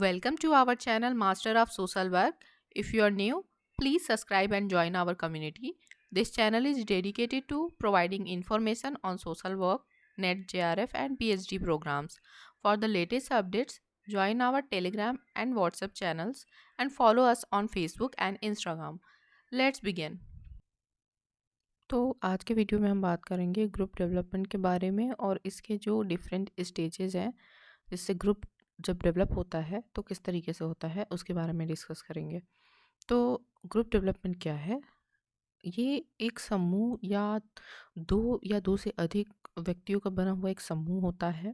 Welcome to our channel Master of Social Work. If you are new, please subscribe and join our community. This channel is dedicated to providing information on social work, NET, JRF, and PhD programs. For the latest updates, join our Telegram and WhatsApp channels and follow us on Facebook and Instagram. Let's begin. तो आज के video में हम बात करेंगे group development के बारे में और इसके जो डिफरेंट स्टेजेस हैं जिससे ग्रुप जब डेवलप होता है तो किस तरीके से होता है उसके बारे में डिस्कस करेंगे। तो ग्रुप डेवलपमेंट क्या है? ये एक समूह या दो से अधिक व्यक्तियों का बना हुआ एक समूह होता है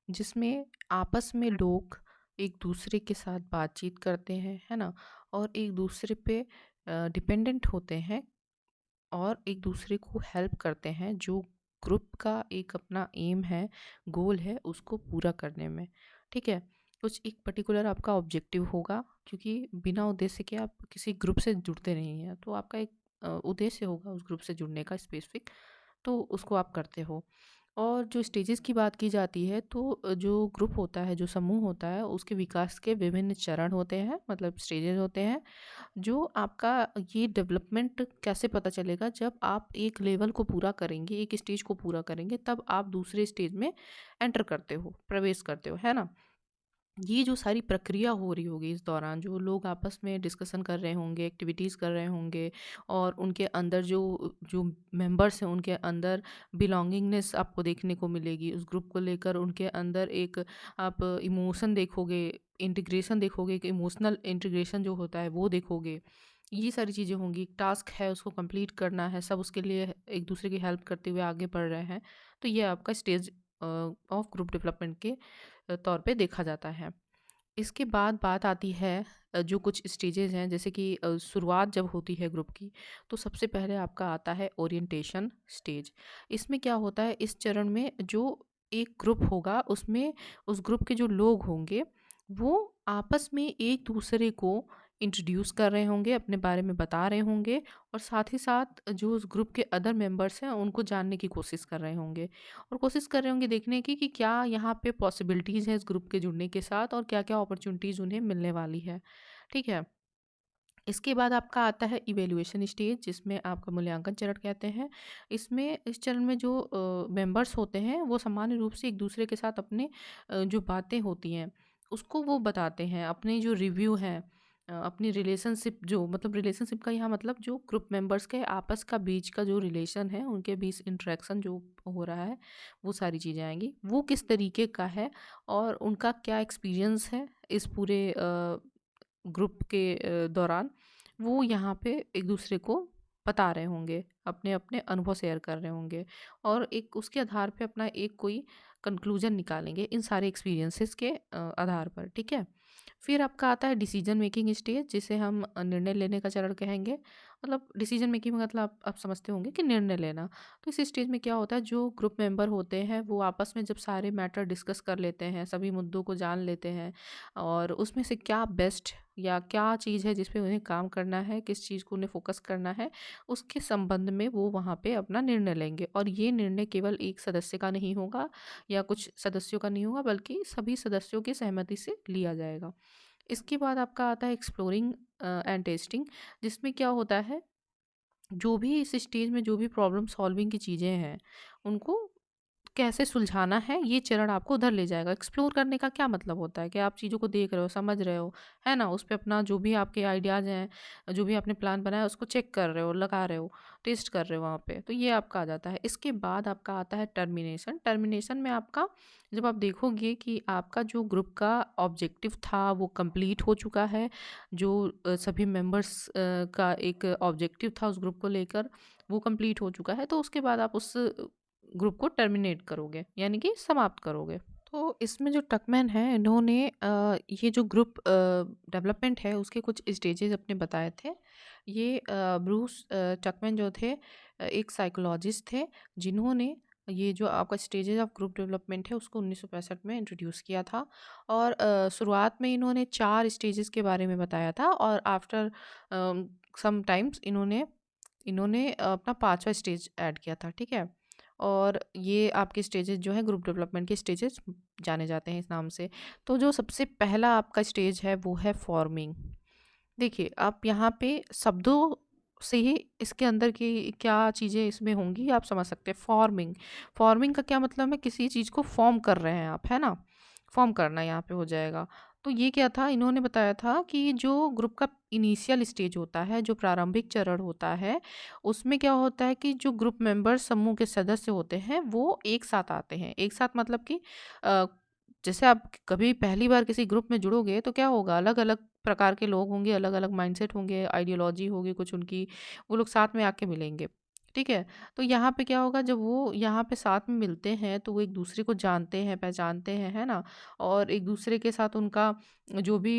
जिसमें आपस में लोग एक दूसरे के साथ बातचीत करते हैं, है ना? और एक दूसरे पे डिपेंडेंट होते हैं और एक दूसरे को हेल्प करते हैं जो ग्रुप का एक अपना एम है, गोल है उसको पूरा करने में। ठीक है? कुछ एक पर्टिकुलर आपका ऑब्जेक्टिव होगा क्योंकि बिना उद्देश्य के आप किसी ग्रुप से जुड़ते नहीं हैं। तो आपका एक उद्देश्य होगा उस ग्रुप से जुड़ने का स्पेसिफिक, तो उसको आप करते हो। और जो स्टेजेस की बात की जाती है तो जो ग्रुप होता है, जो समूह होता है उसके विकास के विभिन्न चरण होते हैं, मतलब स्टेजेस होते हैं। जो आपका ये डेवलपमेंट कैसे पता चलेगा? जब आप एक लेवल को पूरा करेंगे, एक स्टेज को पूरा करेंगे तब आप दूसरे स्टेज में एंटर करते हो, प्रवेश करते हो, है ना? ये जो सारी प्रक्रिया हो रही होगी इस दौरान, जो लोग आपस में डिस्कशन कर रहे होंगे, एक्टिविटीज़ कर रहे होंगे और उनके अंदर जो जो मेंबर्स हैं उनके अंदर बिलोंगिंगनेस आपको देखने को मिलेगी। उस ग्रुप को लेकर उनके अंदर एक आप इमोशन देखोगे, इंटीग्रेशन देखोगे, एक इमोशनल इंटीग्रेशन जो होता है वो देखोगे। ये सारी चीज़ें होंगी। टास्क है उसको कंप्लीट करना है, सब उसके लिए एक दूसरे की हेल्प करते हुए आगे बढ़ रहे हैं। तो ये आपका स्टेज ऑफ ग्रुप डेवलपमेंट के तौर पे देखा जाता है। इसके बाद बात आती है जो कुछ स्टेजेस हैं, जैसे कि शुरुआत जब होती है ग्रुप की तो सबसे पहले आपका आता है ओरिएंटेशन स्टेज। इसमें क्या होता है, इस चरण में जो एक ग्रुप होगा उसमें उस ग्रुप के जो लोग होंगे वो आपस में एक दूसरे को इंट्रोड्यूस कर रहे होंगे, अपने बारे में बता रहे होंगे और साथ ही साथ जो उस ग्रुप के अदर मेंबर्स हैं उनको जानने की कोशिश कर रहे होंगे और कोशिश कर रहे होंगे देखने की कि क्या यहाँ पे पॉसिबिलिटीज़ है इस ग्रुप के जुड़ने के साथ और क्या-क्या अपॉर्चुनिटीज़ उन्हें मिलने वाली है। ठीक है? इसके बाद आपका आता है इवैल्यूएशन स्टेज, जिसमें आपका मूल्यांकन चरण कहते हैं। इसमें इस चरण में जो मेंबर्स होते हैं वो सामान्य रूप से एक दूसरे के साथ अपने जो बातें होती हैं उसको वो बताते हैं। अपने जो रिव्यू हैं अपनी रिलेशनशिप, जो मतलब रिलेशनशिप का यहाँ मतलब जो ग्रुप मेंबर्स के आपस का बीच का जो रिलेशन है, उनके बीच इंटरेक्शन जो हो रहा है, वो सारी चीज़ें आएँगी। वो किस तरीके का है और उनका क्या एक्सपीरियंस है इस पूरे ग्रुप के दौरान, वो यहाँ पे एक दूसरे को बता रहे होंगे, अपने-अपने अनुभव शेयर कर रहे होंगे और एक उसके आधार पे अपना एक कोई कंक्लूजन निकालेंगे इन सारे एक्सपीरियंसेस के आधार पर। ठीक है? फिर आपका आता है डिसीजन मेकिंग स्टेज, जिसे हम निर्णय लेने का चरण कहेंगे। मतलब डिसीजन मेकिंग मतलब आप समझते होंगे कि निर्णय लेना। तो इस स्टेज में क्या होता है, जो ग्रुप मेंबर होते हैं वो आपस में जब सारे मैटर डिस्कस कर लेते हैं, सभी मुद्दों को जान लेते हैं और उसमें से क्या बेस्ट या क्या चीज़ है जिस पे उन्हें काम करना है, किस चीज़ को उन्हें फ़ोकस करना है, उसके संबंध में वो वहाँ पे अपना निर्णय लेंगे और ये निर्णय केवल एक सदस्य का नहीं होगा या कुछ सदस्यों का नहीं होगा, बल्कि सभी सदस्यों की सहमति से लिया जाएगा। इसके बाद आपका आता है एक्सप्लोरिंग एंड टेस्टिंग, जिसमें क्या होता है, जो भी इस स्टेज में जो भी प्रॉब्लम सॉल्विंग की चीज़ें हैं, उनको कैसे सुलझाना है, ये चरण आपको उधर ले जाएगा। एक्सप्लोर करने का क्या मतलब होता है कि आप चीज़ों को देख रहे हो, समझ रहे हो, है ना? उस पे अपना जो भी आपके आइडियाज़ हैं, जो भी आपने प्लान बनाया उसको चेक कर रहे हो, लगा रहे हो, टेस्ट कर रहे हो वहाँ पे, तो ये आपका आ जाता है। इसके बाद आपका आता है टर्मिनेशन। टर्मिनेशन में आपका जब आप देखोगे कि आपका जो ग्रुप का ऑब्जेक्टिव था वो कंप्लीट हो चुका है, जो सभी मेंबर्स का एक ऑब्जेक्टिव था उस ग्रुप को लेकर वो कंप्लीट हो चुका है, तो उसके बाद आप उस ग्रुप को टर्मिनेट करोगे, यानी कि समाप्त करोगे। तो इसमें जो टकमैन हैं इन्होंने ये जो ग्रुप डेवलपमेंट है उसके कुछ स्टेजेस अपने बताए थे। ये ब्रूस टकमैन जो थे एक साइकोलॉजिस्ट थे जिन्होंने ये जो आपका स्टेजेस ऑफ ग्रुप डेवलपमेंट है उसको 1965 में इंट्रोड्यूस किया था और शुरुआत में इन्होंने 4 स्टेजेस के बारे में बताया था और आफ्टर सम टाइम्स इन्होंने इन्होंने अपना 5वां स्टेज ऐड किया था। ठीक है? और ये आपके स्टेजेस जो है ग्रुप डेवलपमेंट के स्टेजेस जाने जाते हैं इस नाम से। तो जो सबसे पहला आपका स्टेज है वो है फॉर्मिंग। देखिए, आप यहाँ पे शब्दों से ही इसके अंदर की क्या चीज़ें इसमें होंगी आप समझ सकते हैं। फॉर्मिंग, फॉर्मिंग का क्या मतलब है, किसी चीज़ को फॉर्म कर रहे हैं आप, है ना? फॉर्म करना यहाँ पे हो जाएगा। तो ये क्या था, इन्होंने बताया था कि जो ग्रुप का इनिशियल स्टेज होता है, जो प्रारंभिक चरण होता है, उसमें क्या होता है कि जो ग्रुप मेंबर्स समूह के सदस्य होते हैं, वो एक साथ आते हैं। एक साथ मतलब कि अ, जैसे आप कभी पहली बार किसी ग्रुप में जुड़ोगे तो क्या होगा, अलग-अलग प्रकार के लोग होंगे, अलग-अलग माइंडसेट होंगे, आइडियोलॉजी होगी कुछ उनकी, वो लोग साथ में आके मिलेंगे, ठीक है? तो यहाँ पे क्या होगा, जब वो यहाँ पे साथ में मिलते हैं तो वो एक-दूसरे को जानते हैं, पहचानते हैं, है ना? और एक-दूसरे के साथ उनका जो भी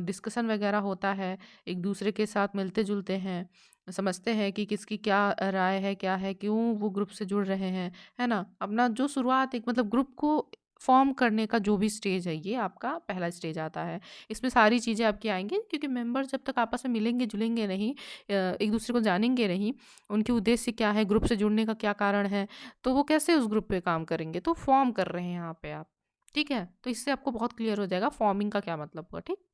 डिस्कशन वगैरह होता है, एक-दूसरे के साथ मिलते-जुलते हैं, समझते हैं कि किसकी क्या राय है, क्या है, क्यों वो ग्रुप से जुड़ रहे हैं, है ना? अपना जो शुरुआत एक मतलब ग्रुप को फॉर्म करने का जो भी स्टेज है, ये आपका पहला स्टेज आता है। इसमें सारी चीज़ें आपकी आएँगी, क्योंकि मेंबर जब तक आपस में मिलेंगे-जुलेंगे नहीं, एक-दूसरे को जानेंगे नहीं, उनके उद्देश्य क्या है, ग्रुप से जुड़ने का क्या कारण है, तो वो कैसे उस ग्रुप पे काम करेंगे? तो फॉर्म कर रहे हैं यहाँ पे आप, ठीक है? तो इससे आपको बहुत क्लियर हो जाएगा फॉर्मिंग का क्या मतलब हुआ, ठीक?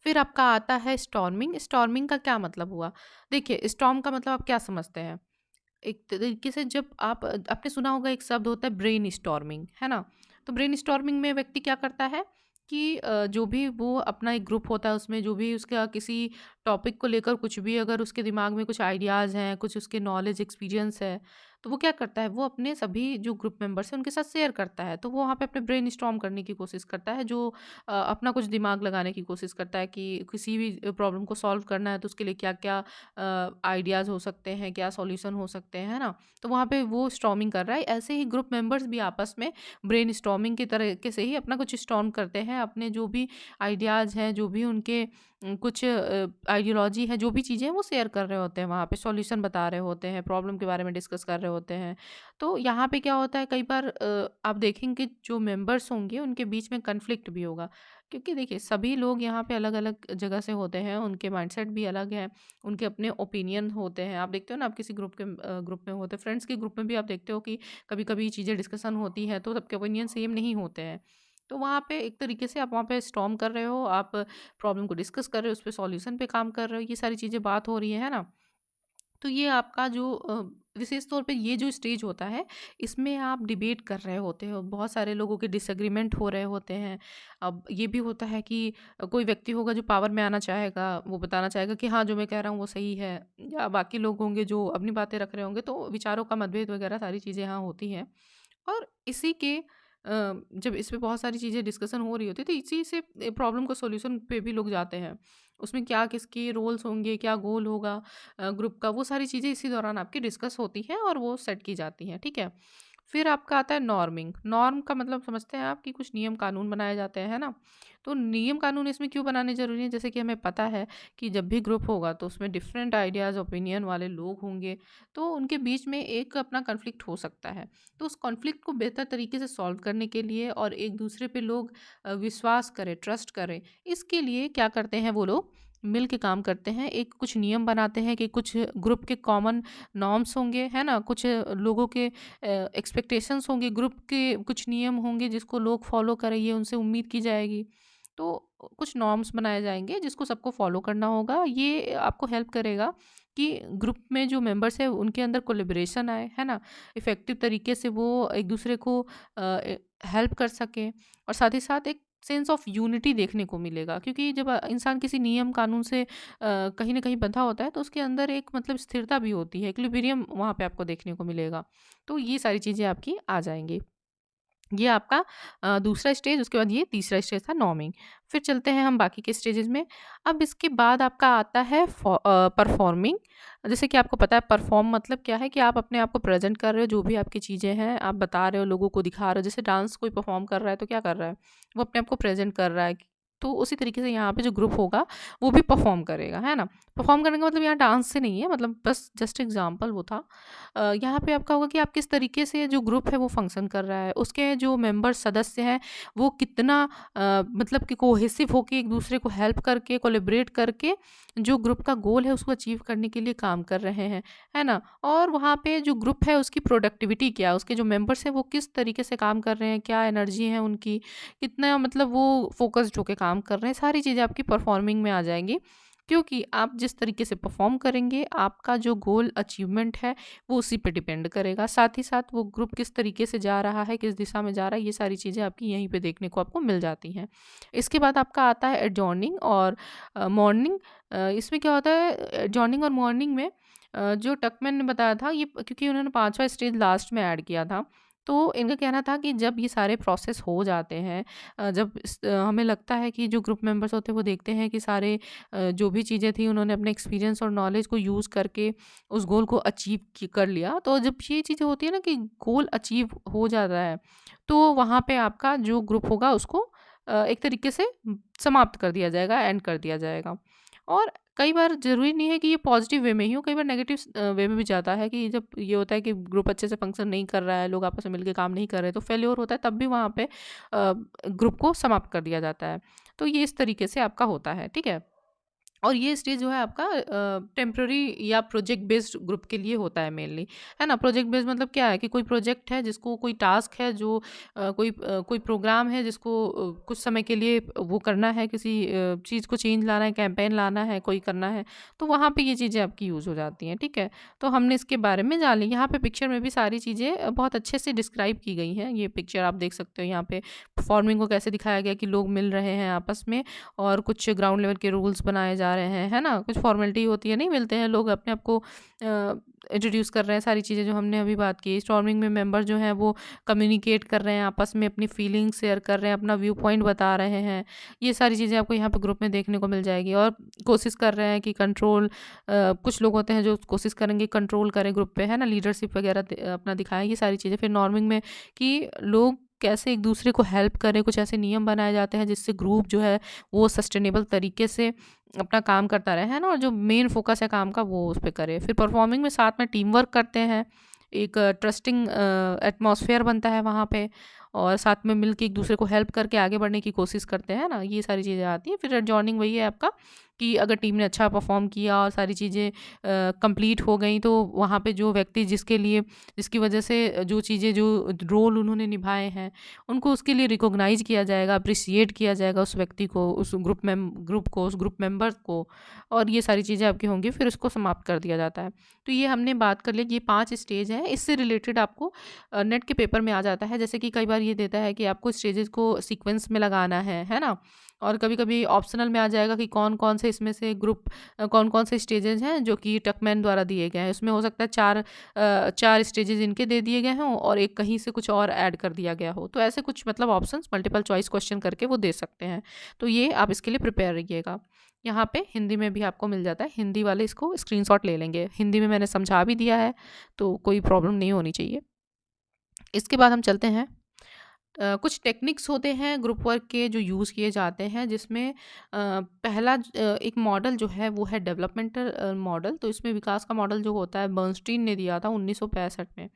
फिर आपका आता है स्टॉर्मिंग। स्टॉर्मिंग का क्या मतलब हुआ? देखिए, स्टॉर्म का मतलब आप क्या समझते हैं? एक तरीके से जब आप आपने सुना होगा, एक शब्द होता है ब्रेन स्टॉर्मिंग, है ना? तो ब्रेन स्टॉर्मिंग में व्यक्ति क्या करता है कि जो भी वो अपना एक ग्रुप होता है, उसमें जो भी उसका किसी टॉपिक को लेकर कुछ भी अगर उसके दिमाग में कुछ आइडियाज़ हैं, कुछ उसके नॉलेज एक्सपीरियंस है, तो वो क्या करता है, वो अपने सभी जो ग्रुप मेंबर्स हैं उनके साथ शेयर करता है। तो वो वहाँ पे अपने ब्रेन स्टॉर्म करने की कोशिश करता है, जो अपना कुछ दिमाग लगाने की कोशिश करता है कि किसी भी प्रॉब्लम को सॉल्व करना है तो उसके लिए क्या-क्या आइडियाज़ हो सकते हैं, क्या सॉल्यूशन हो सकते हैं, है ना? तो वहाँ पे वो स्टॉर्मिंग कर रहा है। ऐसे ही ग्रुप मेंबर्स भी आपस में ब्रेन स्टॉर्मिंग की तरीके से ही अपना कुछ स्टॉर्म करते हैं, अपने जो भी आइडियाज़ हैं, जो भी उनके कुछ आइडियोलॉजी है, जो भी चीज़ें हैं वो शेयर कर रहे होते हैं, वहाँ पे सॉल्यूशन बता रहे होते हैं, प्रॉब्लम के बारे में डिस्कस कर रहे होते हैं। तो यहाँ पे क्या होता है, कई बार आप देखेंगे जो मेंबर्स होंगे उनके बीच में कॉन्फ्लिक्ट भी होगा। क्योंकि देखिए, सभी लोग यहाँ पे अलग-अलग जगह से होते हैं, उनके माइंडसेट भी अलग है, उनके अपने ओपिनियन होते हैं। आप देखते हो ना, आप किसी ग्रुप में होते, फ्रेंड्स के ग्रुप में भी आप देखते हो कि कभी-कभी चीज़ें डिस्कशन होती हैं तो सबके ओपिनियन सेम नहीं होते हैं। तो वहाँ पे एक तरीके से आप वहाँ पे स्टॉर्म कर रहे हो, आप प्रॉब्लम को डिस्कस कर रहे हो, उस पे सॉल्यूशन पे काम कर रहे हो, ये सारी चीज़ें बात हो रही है ना? तो ये आपका जो विशेष तौर पे ये जो स्टेज होता है, इसमें आप डिबेट कर रहे होते हो, बहुत सारे लोगों के डिसएग्रीमेंट हो रहे होते हैं। अब ये भी होता है कि कोई व्यक्ति होगा जो पावर में आना चाहेगा, वो बताना चाहेगा कि हाँ, जो मैं कह रहा हूँ वो सही है, या बाकी लोग होंगे जो अपनी बातें रख रहे होंगे, तो विचारों का मतभेद वगैरह सारी चीज़ें यहाँ होती हैं। और इसी के जब इस पे बहुत सारी चीज़ें डिस्कशन हो रही होती है, तो इसी से प्रॉब्लम को सॉल्यूशन पे भी लोग जाते हैं। उसमें क्या किसके रोल्स होंगे, क्या गोल होगा ग्रुप का, वो सारी चीज़ें इसी दौरान आपकी डिस्कस होती हैं और वो सेट की जाती हैं, ठीक है? फिर आपका आता है नॉर्मिंग। नॉर्म का मतलब समझते हैं आप कि कुछ नियम कानून बनाए जाते हैं, है ना? तो नियम कानून इसमें क्यों बनाने ज़रूरी है? जैसे कि हमें पता है कि जब भी ग्रुप होगा तो उसमें डिफरेंट आइडियाज़, ओपिनियन वाले लोग होंगे, तो उनके बीच में एक अपना कॉन्फ्लिक्ट हो सकता है। तो उस कॉन्फ्लिक्ट को बेहतर तरीके से सॉल्व करने के लिए और एक दूसरे पे लोग विश्वास करें, ट्रस्ट करें, इसके लिए क्या करते हैं वो लोग, मिल के काम करते हैं। एक कुछ नियम बनाते हैं कि कुछ ग्रुप के कॉमन नॉर्म्स होंगे, है ना? कुछ लोगों के एक्सपेक्टेशंस होंगे, ग्रुप के कुछ नियम होंगे जिसको लोग फॉलो करें, ये उनसे उम्मीद की जाएगी। तो कुछ नॉर्म्स बनाए जाएँगे जिसको सबको फॉलो करना होगा। ये आपको हेल्प करेगा कि ग्रुप में जो मेंबर्स हैं उनके अंदर कोलैबोरेशन आए, है ना? इफ़ेक्टिव तरीके से वो एक-दूसरे को हेल्प कर सकें, और साथ ही साथ एक सेंस ऑफ यूनिटी देखने को मिलेगा, क्योंकि जब इंसान किसी नियम कानून से कहीं न कहीं बंधा होता है तो उसके अंदर एक मतलब स्थिरता भी होती है, इक्विलिब्रियम वहाँ पे आपको देखने को मिलेगा। तो ये सारी चीज़ें आपकी आ जाएँगी। ये आपका दूसरा स्टेज, उसके बाद ये तीसरा स्टेज था नॉर्मिंग। फिर चलते हैं हम बाकी के स्टेजेस में। अब इसके बाद आपका आता है परफॉर्मिंग। जैसे कि आपको पता है परफॉर्म मतलब क्या है, कि आप अपने आप को प्रेज़ेंट कर रहे हो, जो भी आपकी चीज़ें हैं आप बता रहे हो, लोगों को दिखा रहे हो। जैसे डांस कोई परफॉर्म कर रहा है तो क्या कर रहा है? वो अपने आप को प्रेज़ेंट कर रहा है। तो उसी तरीके से यहाँ पे जो ग्रुप होगा वो भी परफॉर्म करेगा, है ना। परफॉर्म करने का मतलब यहाँ डांस से नहीं है, मतलब बस जस्ट एग्जाम्पल वो था। यहाँ पे आपका होगा कि आप किस तरीके से जो ग्रुप है वो फंक्शन कर रहा है, उसके जो मेंबर सदस्य हैं वो कितना मतलब कि कोहेसिव होके एक दूसरे को हेल्प करके कोलेबरेट करके जो ग्रुप का गोल है उसको अचीव करने के लिए काम कर रहे हैं, है ना। और वहाँ पे जो ग्रुप है उसकी प्रोडक्टिविटी क्या है, उसके जो मेंबर्स हैं वो किस तरीके से काम कर रहे हैं, क्या एनर्जी है उनकी, कितना मतलब वो फोकस्ड होके काम कर रहे हैं, सारी चीज़ें आपकी परफॉर्मिंग में आ जाएंगी। क्योंकि आप जिस तरीके से परफॉर्म करेंगे आपका जो गोल अचीवमेंट है वो उसी पे डिपेंड करेगा। साथ ही साथ वो ग्रुप किस तरीके से जा रहा है, किस दिशा में जा रहा है, ये सारी चीज़ें आपकी यहीं पे देखने को आपको मिल जाती हैं। इसके बाद आपका आता है एडजॉर्निंग और मॉर्निंग। इसमें क्या होता है एडजॉर्निंग और मॉर्निंग में, जो टकमैन ने बताया था ये, क्योंकि उन्होंने पांचवा स्टेज लास्ट में ऐड किया था, तो इनका कहना था कि जब ये सारे प्रोसेस हो जाते हैं, हमें लगता है कि जो ग्रुप मेंबर्स होते हैं वो देखते हैं कि सारे जो भी चीज़ें थी उन्होंने अपने एक्सपीरियंस और नॉलेज को यूज़ करके उस गोल को अचीव कर लिया। तो जब ये चीज़ें होती है ना कि गोल अचीव हो जाता है, तो वहाँ पे आपका जो ग्रुप होगा उसको एक तरीके से समाप्त कर दिया जाएगा, एंड कर दिया जाएगा। और कई बार ज़रूरी नहीं है कि ये पॉजिटिव वे में ही हो, कई बार नेगेटिव वे में भी जाता है कि जब ये होता है कि ग्रुप अच्छे से फंक्शन नहीं कर रहा है, लोग आपस में मिलके काम नहीं कर रहे, तो फेल्योर होता है, तब भी वहाँ पे ग्रुप को समाप्त कर दिया जाता है। तो ये इस तरीके से आपका होता है, ठीक है। और ये स्टेज जो है आपका टेम्पररी या प्रोजेक्ट बेस्ड ग्रुप के लिए होता है मेनली, है ना। प्रोजेक्ट बेस्ड मतलब क्या है कि कोई प्रोजेक्ट है जिसको, कोई टास्क है जो कोई प्रोग्राम है जिसको कुछ समय के लिए वो करना है, किसी चीज़ को चेंज लाना है, कैंपेन लाना है, कोई करना है, तो वहाँ पे ये चीज़ें आपकी यूज़ हो जाती हैं, ठीक है। तो हमने इसके बारे में जान ली। यहाँ पे पिक्चर में भी सारी चीज़ें बहुत अच्छे से डिस्क्राइब की गई हैं। ये पिक्चर आप देख सकते हो, यहाँ पे परफॉर्मिंग को कैसे दिखाया गया कि लोग मिल रहे हैं आपस में और कुछ ग्राउंड लेवल के रूल्स बनाए जा रहे हैं, है ना। कुछ फॉर्मेलिटी होती है, नहीं मिलते हैं लोग अपने आप को इंट्रोड्यूस कर रहे हैं, सारी चीज़ें जो हमने अभी बात की। स्टॉर्मिंग में मेंबर जो हैं वो कम्युनिकेट कर रहे हैं, आपस में अपनी फीलिंग्स शेयर कर रहे हैं, अपना व्यू पॉइंट बता रहे हैं। ये सारी चीज़ें आपको यहाँ पे ग्रुप में देखने को मिल जाएगी। और कोशिश कर रहे हैं कि कंट्रोल, कुछ लोग होते हैं जो कोशिश करेंगे कंट्रोल करें ग्रुप पे, है ना, लीडरशिप वगैरह अपना दिखाएं, ये सारी चीज़ें। फिर नॉर्मिंग में कि लोग कैसे एक दूसरे को हेल्प करें, कुछ ऐसे नियम बनाए जाते हैं जिससे ग्रुप जो है वो सस्टेनेबल तरीके से अपना काम करता रहे, है ना। और जो मेन फोकस है काम का वो उस पर करे। फिर परफॉर्मिंग में साथ में टीम वर्क करते हैं, एक ट्रस्टिंग एटमॉस्फेयर बनता है वहाँ पे, और साथ में मिलके एक दूसरे को हेल्प करके आगे बढ़ने की कोशिश करते हैं ना, ये सारी चीज़ें आती हैं। फिर एडजॉर्निंग वही है आपका कि अगर टीम ने अच्छा परफॉर्म किया और सारी चीज़ें कंप्लीट हो गई, तो वहाँ पे जो व्यक्ति जिसकी वजह से जो चीज़ें, जो रोल उन्होंने निभाए हैं, उनको उसके लिए रिकॉग्नाइज किया जाएगा, अप्रिसिएट किया जाएगा उस व्यक्ति को, उस उस ग्रुप मेंबर को, और ये सारी चीज़ें आपकी होंगी। फिर उसको समाप्त कर दिया जाता है। तो ये हमने बात कर ली, ये 5 स्टेज हैं। इससे रिलेटेड आपको नेट के पेपर में आ जाता है, जैसे कि कई बार ये देता है कि आपको स्टेजेस को सीक्वेंस में लगाना है ना। और कभी कभी ऑप्शनल में आ जाएगा कि कौन कौन से इसमें से कौन कौन से स्टेजेस हैं जो कि टकमैन द्वारा दिए गए हैं। इसमें हो सकता है चार स्टेजेस इनके दे दिए गए हों और एक कहीं से कुछ और ऐड कर दिया गया हो, तो ऐसे कुछ मतलब ऑप्शंस मल्टीपल चॉइस क्वेश्चन करके वो दे सकते हैं। तो ये आप इसके लिए प्रिपेयर रहिएगा। यहाँ पे हिंदी में भी आपको मिल जाता है, हिंदी वाले इसको स्क्रीनशॉट ले लेंगे, हिंदी में मैंने समझा भी दिया है, तो कोई प्रॉब्लम नहीं होनी चाहिए। इसके बाद हम चलते हैं, कुछ टेक्निक्स होते हैं ग्रुप वर्क के जो यूज़ किए जाते हैं, जिसमें पहला एक मॉडल जो है वो है डेवलपमेंटल मॉडल। तो इसमें विकास का मॉडल जो होता है बर्नस्टीन ने दिया था 1965 में,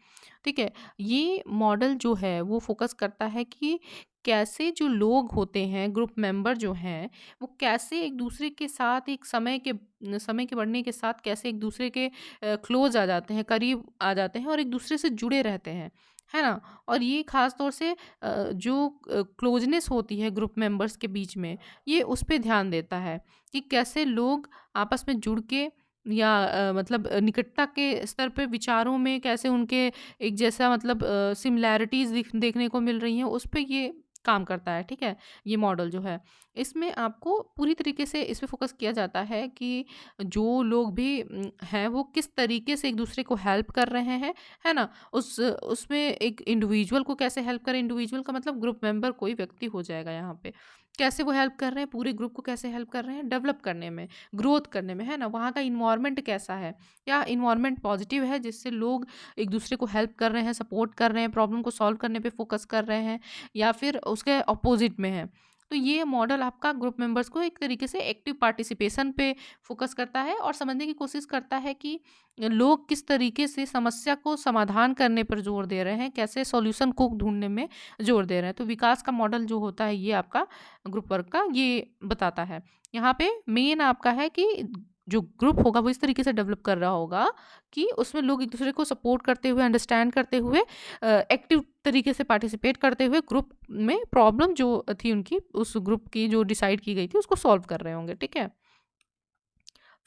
ठीक है। ये मॉडल जो है वो फोकस करता है कि कैसे जो लोग होते हैं, ग्रुप मेंबर जो हैं, वो कैसे एक दूसरे के साथ एक समय के बढ़ने के साथ कैसे एक दूसरे के क्लोज आ जाते हैं, करीब आ जाते हैं और एक दूसरे से जुड़े रहते हैं, है ना। और ये खास तौर से जो क्लोजनेस होती है ग्रुप मेंबर्स के बीच में, ये उस पे ध्यान देता है कि कैसे लोग आपस में जुड़ के या मतलब निकटता के स्तर पे विचारों में कैसे उनके एक जैसा मतलब सिमिलैरिटीज़ देखने को मिल रही हैं, उस पे ये काम करता है, ठीक है। ये मॉडल जो है, इसमें आपको पूरी तरीके से इस पे फोकस किया जाता है कि जो लोग भी हैं वो किस तरीके से एक दूसरे को हेल्प कर रहे हैं, है ना। उसमें एक इंडिविजुअल को कैसे हेल्प करें, इंडिविजुअल का मतलब ग्रुप मेंबर कोई व्यक्ति हो जाएगा यहाँ पे, कैसे वो हेल्प कर रहे हैं, पूरे ग्रुप को कैसे हेल्प कर रहे हैं डेवलप करने में, ग्रोथ करने में, है ना। वहाँ का इन्वायरमेंट कैसा है, क्या इन्वायरमेंट पॉजिटिव है जिससे लोग एक दूसरे को हेल्प कर रहे हैं, सपोर्ट कर रहे हैं, प्रॉब्लम को सॉल्व करने पे फोकस कर रहे हैं, या फिर उसके अपोजिट में है, तो ये मॉडल आपका ग्रुप मेंबर्स को एक तरीके से एक्टिव पार्टिसिपेशन पे फोकस करता है और समझने की कोशिश करता है कि लोग किस तरीके से समस्या को समाधान करने पर जोर दे रहे हैं, कैसे सॉल्यूशन को ढूंढने में जोर दे रहे हैं। तो विकास का मॉडल जो होता है ये आपका ग्रुप वर्क का ये बताता है। यहाँ पे मेन आपका है कि जो ग्रुप होगा वो इस तरीके से डेवलप कर रहा होगा कि उसमें लोग एक दूसरे को सपोर्ट करते हुए, अंडरस्टैंड करते हुए, एक्टिव तरीके से पार्टिसिपेट करते हुए ग्रुप में प्रॉब्लम जो थी उनकी, उस ग्रुप की जो डिसाइड की गई थी उसको सॉल्व कर रहे होंगे। ठीक है।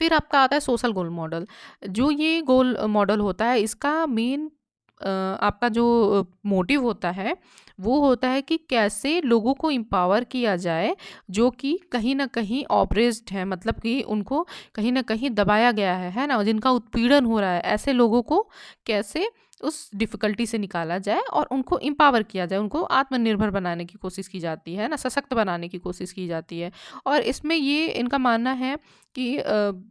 फिर आपका आता है सोशल गोल मॉडल। जो ये गोल मॉडल होता है इसका मेन आपका जो मोटिव होता है वो होता है कि कैसे लोगों को एम्पावर किया जाए जो कि कहीं ना कहीं ऑप्रेस्ड है, मतलब कि उनको कहीं ना कहीं दबाया गया है ना, जिनका उत्पीड़न हो रहा है, ऐसे लोगों को कैसे उस डिफ़िकल्टी से निकाला जाए और उनको एम्पावर किया जाए, उनको आत्मनिर्भर बनाने की कोशिश की जाती है ना, सशक्त बनाने की कोशिश की जाती है। और इसमें ये इनका मानना है कि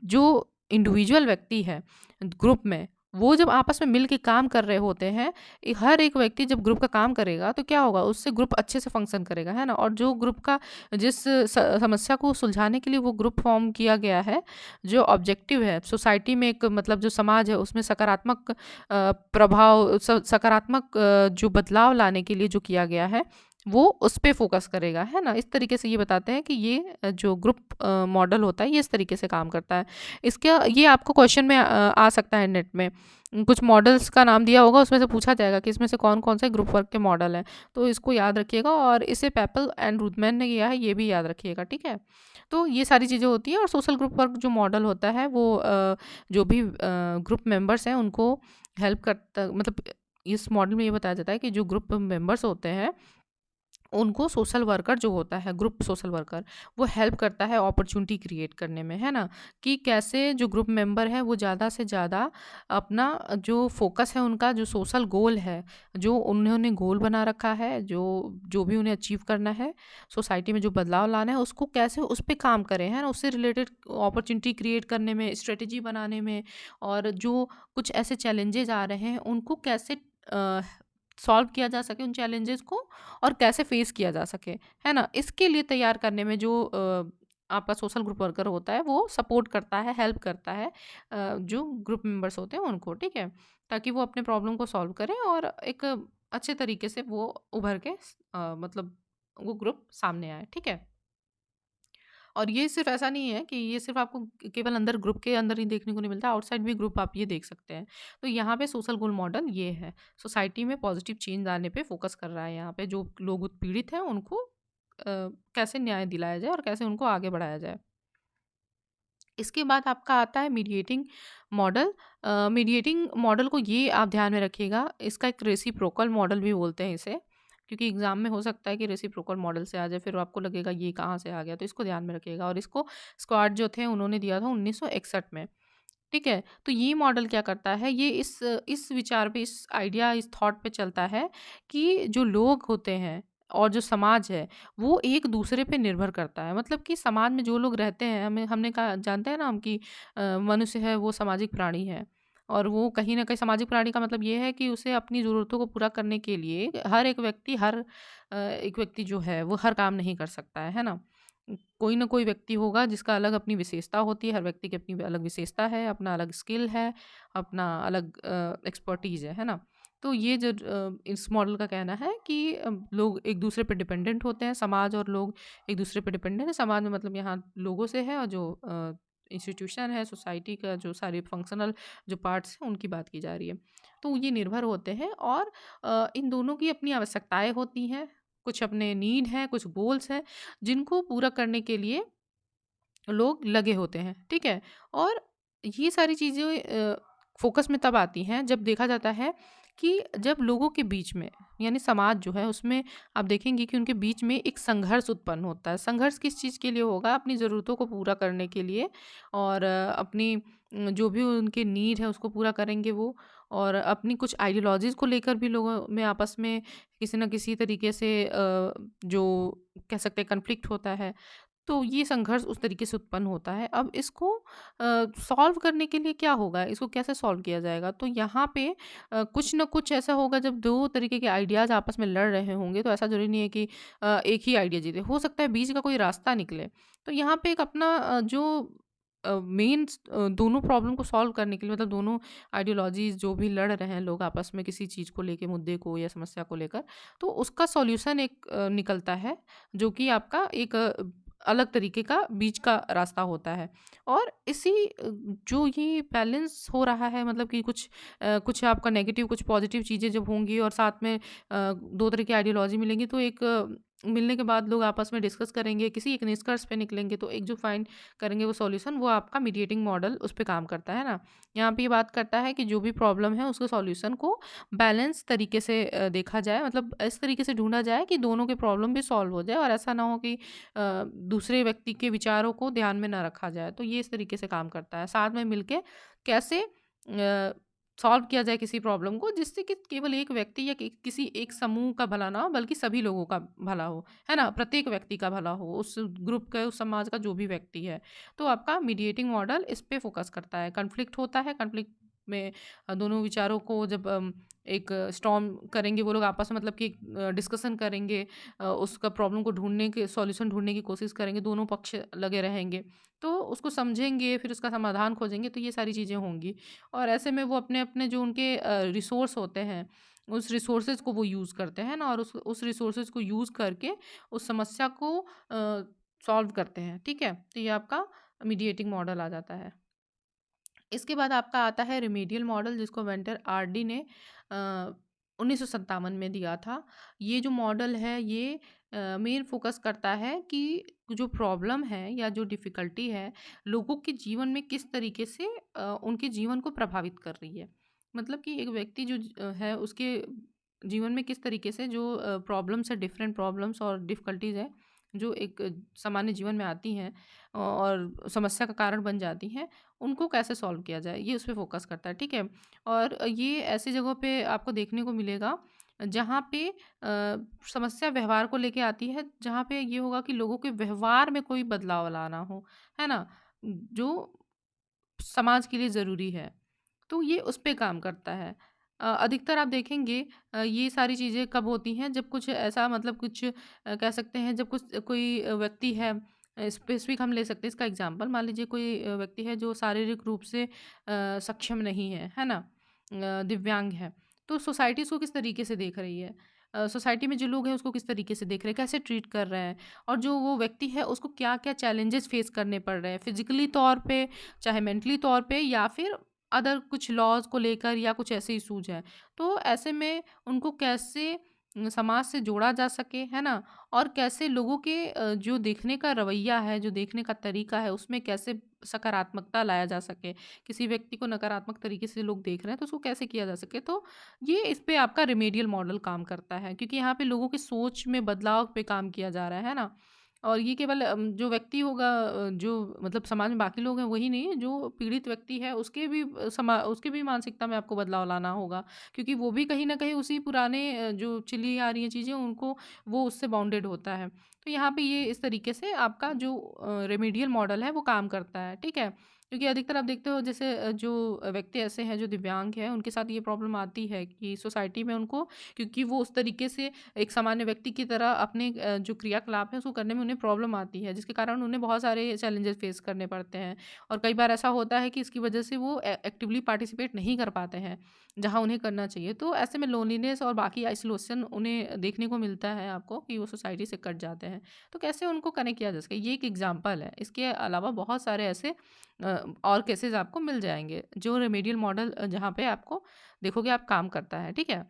जो इंडिविजुअल व्यक्ति है ग्रुप में, वो जब आपस में मिल के काम कर रहे होते हैं, हर एक व्यक्ति जब ग्रुप का काम करेगा तो क्या होगा, उससे ग्रुप अच्छे से फंक्शन करेगा, है ना। और जो ग्रुप का जिस समस्या को सुलझाने के लिए वो ग्रुप फॉर्म किया गया है, जो ऑब्जेक्टिव है सोसाइटी में, एक मतलब जो समाज है उसमें सकारात्मक प्रभाव, सकारात्मक जो बदलाव लाने के लिए जो किया गया है वो उस पे फोकस करेगा, है ना। इस तरीके से ये बताते हैं कि ये जो ग्रुप मॉडल होता है ये इस तरीके से काम करता है। इसका ये आपको क्वेश्चन में आ सकता है नेट में, कुछ मॉडल्स का नाम दिया होगा, उसमें से पूछा जाएगा कि इसमें से कौन कौन से ग्रुप वर्क के मॉडल हैं। तो इसको याद रखिएगा, और इसे पेपल एंड रुथमैन ने किया है ये भी याद रखिएगा। ठीक है। तो ये सारी चीज़ें होती हैं। और सोशल ग्रुप वर्क जो मॉडल होता है वो जो भी ग्रुप मेंबर्स हैं उनको हेल्प करता, मतलब इस मॉडल में ये बताया जाता है कि जो ग्रुप मेंबर्स होते हैं उनको सोशल वर्कर जो होता है, ग्रुप सोशल वर्कर, वो हेल्प करता है अपॉर्चुनिटी क्रिएट करने में, है ना। कि कैसे जो ग्रुप मेंबर है वो ज़्यादा से ज़्यादा अपना जो फोकस है, उनका जो सोशल गोल है, जो उन्होंने गोल बना रखा है, जो जो भी उन्हें अचीव करना है, सोसाइटी में जो बदलाव लाना है, उसको कैसे उस पर काम करें, है ना। उससे रिलेटेड अपॉर्चुनिटी क्रिएट करने में, स्ट्रेटेजी बनाने में, और जो कुछ ऐसे चैलेंजेस आ रहे हैं उनको कैसे सॉल्व किया जा सके उन चैलेंजेस को, और कैसे फेस किया जा सके, है ना। इसके लिए तैयार करने में जो आपका सोशल ग्रुप वर्कर होता है वो सपोर्ट करता है, हेल्प करता है जो ग्रुप मेंबर्स होते हैं उनको। ठीक है। ताकि वो अपने प्रॉब्लम को सॉल्व करें और एक अच्छे तरीके से वो उभर के मतलब वो ग्रुप सामने आए। ठीक है। और ये सिर्फ ऐसा नहीं है कि ये सिर्फ आपको केवल अंदर ग्रुप के अंदर ही देखने को नहीं मिलता, आउटसाइड भी ग्रुप आप ये देख सकते हैं। तो यहाँ पे सोशल गोल मॉडल ये है, सोसाइटी में पॉजिटिव चेंज लाने पे फोकस कर रहा है। यहाँ पे जो लोग उत्पीड़ित हैं उनको कैसे न्याय दिलाया जाए और कैसे उनको आगे बढ़ाया जाए। इसके बाद आपका आता है मीडिएटिंग मॉडल। मीडिएटिंग मॉडल को ये आप ध्यान में रखिएगा, इसका एक रेसिप्रोकल मॉडल भी बोलते हैं इसे, क्योंकि एग्जाम में हो सकता है कि रेसिप्रोकल मॉडल से आ जाए, फिर आपको लगेगा ये कहाँ से आ गया, तो इसको ध्यान में रखिएगा। और इसको स्क्वाड जो थे उन्होंने दिया था 1961 में। ठीक है। तो ये मॉडल क्या करता है, ये इस विचार पे, इस आइडिया, इस थॉट पे चलता है कि जो लोग होते हैं और जो समाज है वो एक दूसरे पे निर्भर करता है। मतलब कि समाज में जो लोग रहते हैं, हमने कहा, जानते हैं ना हम कि मनुष्य है वो सामाजिक प्राणी है। और वो कहीं ना कहीं सामाजिक प्राणी का मतलब ये है कि उसे अपनी ज़रूरतों को पूरा करने के लिए हर एक व्यक्ति जो है वो हर काम नहीं कर सकता है ना। कोई ना कोई व्यक्ति होगा जिसका अलग अपनी विशेषता होती है, हर व्यक्ति की अपनी अलग विशेषता है, अपना अलग स्किल है, अपना अलग एक्सपर्टीज़ है ना। तो ये जो इस मॉडल का कहना है कि लोग एक दूसरे पे डिपेंडेंट होते हैं, समाज और लोग एक दूसरे पे डिपेंडेंट है। समाज में मतलब यहाँ लोगों से है, और जो इंस्टीट्यूशन है, सोसाइटी का जो सारे फंक्शनल जो पार्ट्स हैं उनकी बात की जा रही है। तो ये निर्भर होते हैं, और इन दोनों की अपनी आवश्यकताएं होती हैं, कुछ अपने नीड हैं, कुछ गोल्स हैं जिनको पूरा करने के लिए लोग लगे होते हैं। ठीक है। और ये सारी चीज़ें फोकस में तब आती हैं जब देखा जाता है कि जब लोगों के बीच में, यानी समाज जो है उसमें, आप देखेंगे कि उनके बीच में एक संघर्ष उत्पन्न होता है। संघर्ष किस चीज़ के लिए होगा, अपनी ज़रूरतों को पूरा करने के लिए, और अपनी जो भी उनके नीड है उसको पूरा करेंगे वो, और अपनी कुछ आइडियोलॉजीज़ को लेकर भी लोगों में आपस में किसी न किसी तरीके से जो कह सकते हैं कन्फ्लिक्ट होता है। तो ये संघर्ष उस तरीके से उत्पन्न होता है। अब इसको सॉल्व करने के लिए क्या होगा? इसको कैसे सॉल्व किया जाएगा? तो यहाँ पे कुछ न कुछ ऐसा होगा, जब 2 तरीके के आइडियाज़ आपस में लड़ रहे होंगे, तो ऐसा ज़रूरी नहीं है कि एक ही आइडिया जीते। हो सकता है बीच का कोई रास्ता निकले। तो यहाँ पे एक अपना जो दोनों प्रॉब्लम को सॉल्व करने के लिए, मतलब दोनों आइडियोलॉजीज़ जो भी लड़ रहे हैं लोग आपस में किसी चीज़ को लेके, मुद्दे को या समस्या को लेकर, तो उसका सॉल्यूशन एक निकलता है, जो कि आपका एक अलग तरीके का बीच का रास्ता होता है। और इसी जो ये बैलेंस हो रहा है, मतलब कि कुछ आपका नेगेटिव, कुछ पॉजिटिव चीज़ें जब होंगी और साथ में 2 तरह की आइडियोलॉजी मिलेंगी, तो एक मिलने के बाद लोग आपस में डिस्कस करेंगे, किसी एक निष्कर्ष पे निकलेंगे, तो एक जो फाइंड करेंगे वो सॉल्यूशन, वो आपका मीडिएटिंग मॉडल उस पे काम करता है ना। यहाँ पे ये बात करता है कि जो भी प्रॉब्लम है उसके सॉल्यूशन को बैलेंस तरीके से देखा जाए, मतलब इस तरीके से ढूँढा जाए कि दोनों के प्रॉब्लम भी सॉल्व हो जाए और ऐसा ना हो कि दूसरे व्यक्ति के विचारों को ध्यान में ना रखा जाए। तो ये इस तरीके से काम करता है। साथ में मिलके कैसे सॉल्व किया जाए किसी प्रॉब्लम को, जिससे कि केवल एक व्यक्ति या किसी एक समूह का भला ना हो, बल्कि सभी लोगों का भला हो, है ना? प्रत्येक व्यक्ति का भला हो, उस ग्रुप का, उस समाज का जो भी व्यक्ति है। तो आपका मीडिएटिंग मॉडल इस पे फ़ोकस करता है। कॉन्फ्लिक्ट होता है, कॉन्फ्लिक्ट में दोनों विचारों को जब एक स्टॉर्म करेंगे वो लोग आपस में, मतलब कि डिस्कशन करेंगे, उसका प्रॉब्लम को ढूँढने के सॉल्यूशन ढूँढने की कोशिश करेंगे, दोनों पक्ष लगे रहेंगे। तो उसको समझेंगे, फिर उसका समाधान खोजेंगे, तो ये सारी चीज़ें होंगी। और ऐसे में वो अपने-अपने जो उनके रिसोर्स होते हैं, उस रिसोर्सेज़ को वो यूज़ करते हैं ना, और उस रिसोर्सेज़ को यूज़ करके उस समस्या को सॉल्व करते हैं, ठीक है? तो ये आपका मीडिएटिंग मॉडल आ जाता है। इसके बाद आपका आता है रिमेडियल मॉडल, जिसको वेंटर आरडी ने 1957 में दिया था। ये जो मॉडल है ये मेन फोकस करता है कि जो प्रॉब्लम है या जो डिफ़िकल्टी है, लोगों के जीवन में किस तरीके से उनके जीवन को प्रभावित कर रही है। मतलब कि एक व्यक्ति जो है उसके जीवन में किस तरीके से जो प्रॉब्लम्स है, डिफरेंट प्रॉब्लम्स और डिफ़िकल्टीज़ हैं, जो एक सामान्य जीवन में आती हैं और समस्या का कारण बन जाती हैं, उनको कैसे सॉल्व किया जाए, ये उस पे फ़ोकस करता है, ठीक है? और ये ऐसी जगहों पे आपको देखने को मिलेगा जहाँ पे समस्या व्यवहार को लेके आती है, जहाँ पे ये होगा कि लोगों के व्यवहार में कोई बदलाव लाना हो, है ना? जो समाज के लिए ज़रूरी है। तो ये उस पे काम करता है। अधिकतर आप देखेंगे ये सारी चीज़ें कब होती हैं, जब कुछ ऐसा, मतलब कुछ कह सकते हैं, जब कुछ कोई व्यक्ति है, स्पेसिफिक हम ले सकते हैं इसका एग्जांपल। मान लीजिए कोई व्यक्ति है जो शारीरिक रूप से सक्षम नहीं है, है ना? दिव्यांग है। तो सोसाइटी उसको किस तरीके से देख रही है? सोसाइटी में जो लोग हैं उसको किस तरीके से देख रहे हैं, कैसे ट्रीट कर रहे हैं, और जो वो व्यक्ति है उसको क्या-क्या चैलेंजेस फेस करने पड़ रहे हैं, फिज़िकली तौर पे, चाहे मेंटली तौर पे, या फिर अदर कुछ लॉज़ को लेकर, या कुछ ऐसे इश्यूज़ हैं। तो ऐसे में उनको कैसे समाज से जोड़ा जा सके, है ना? और कैसे लोगों के जो देखने का रवैया है, जो देखने का तरीका है, उसमें कैसे सकारात्मकता लाया जा सके। किसी व्यक्ति को नकारात्मक तरीके से लोग देख रहे हैं, तो उसको कैसे किया जा सके। तो ये इस पे आपका रिमेडियल मॉडल काम करता है, क्योंकि यहाँ पे लोगों की सोच में बदलाव पे काम किया जा रहा है ना? और ये केवल जो व्यक्ति होगा, जो मतलब समाज में बाकी लोग हैं वही नहीं, जो पीड़ित व्यक्ति है उसके भी मानसिकता में आपको बदलाव लाना होगा, क्योंकि वो भी कहीं न कहीं उसी पुराने जो चली आ रही हैं चीज़ें, उनको वो उससे बाउंडेड होता है। तो यहाँ पे ये इस तरीके से आपका जो रेमेडियल मॉडल है वो काम करता है, ठीक है? क्योंकि अधिकतर आप देखते हो, जैसे जो व्यक्ति ऐसे हैं जो दिव्यांग हैं, उनके साथ ये प्रॉब्लम आती है कि सोसाइटी में उनको, क्योंकि वो उस तरीके से एक सामान्य व्यक्ति की तरह अपने जो क्रियाकलाप है उसको करने में उन्हें प्रॉब्लम आती है, जिसके कारण उन्हें बहुत सारे चैलेंजेस फेस करने पड़ते हैं। और कई बार ऐसा होता है कि इसकी वजह से वो एक्टिवली पार्टिसिपेट नहीं कर पाते हैं जहाँ उन्हें करना चाहिए। तो ऐसे में लोनलीनेस और बाकी आइसोलेशन उन्हें देखने को मिलता है आपको, कि वो सोसाइटी से कट जाते हैं। तो कैसे उनको कनेक्ट किया जा सके, ये एक एग्जाम्पल है। इसके अलावा बहुत सारे ऐसे और केसेस आपको मिल जाएंगे, जो रेमेडियल मॉडल जहाँ पे आपको देखोगे आप काम करता है, ठीक है?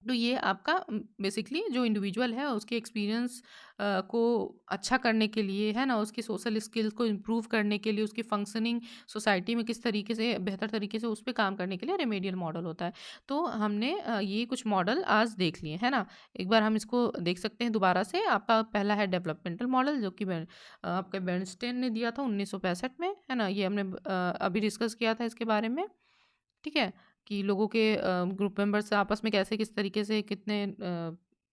तो ये आपका बेसिकली जो इंडिविजुअल है उसके एक्सपीरियंस को अच्छा करने के लिए, है ना, उसकी सोशल स्किल्स को इम्प्रूव करने के लिए, उसकी फंक्शनिंग सोसाइटी में किस तरीके से बेहतर तरीके से उस पे काम करने के लिए रेमेडियल मॉडल होता है। तो हमने ये कुछ मॉडल आज देख लिए, है ना? एक बार हम इसको देख सकते हैं दोबारा से। आपका पहला है डेवलपमेंटल मॉडल, जो कि आपके बर्नस्टीन ने दिया था 1965 में, है ना? ये हमने अभी डिस्कस किया था इसके बारे में, ठीक है? कि लोगों के ग्रुप मेंबर्स आपस में कैसे किस तरीके से कितने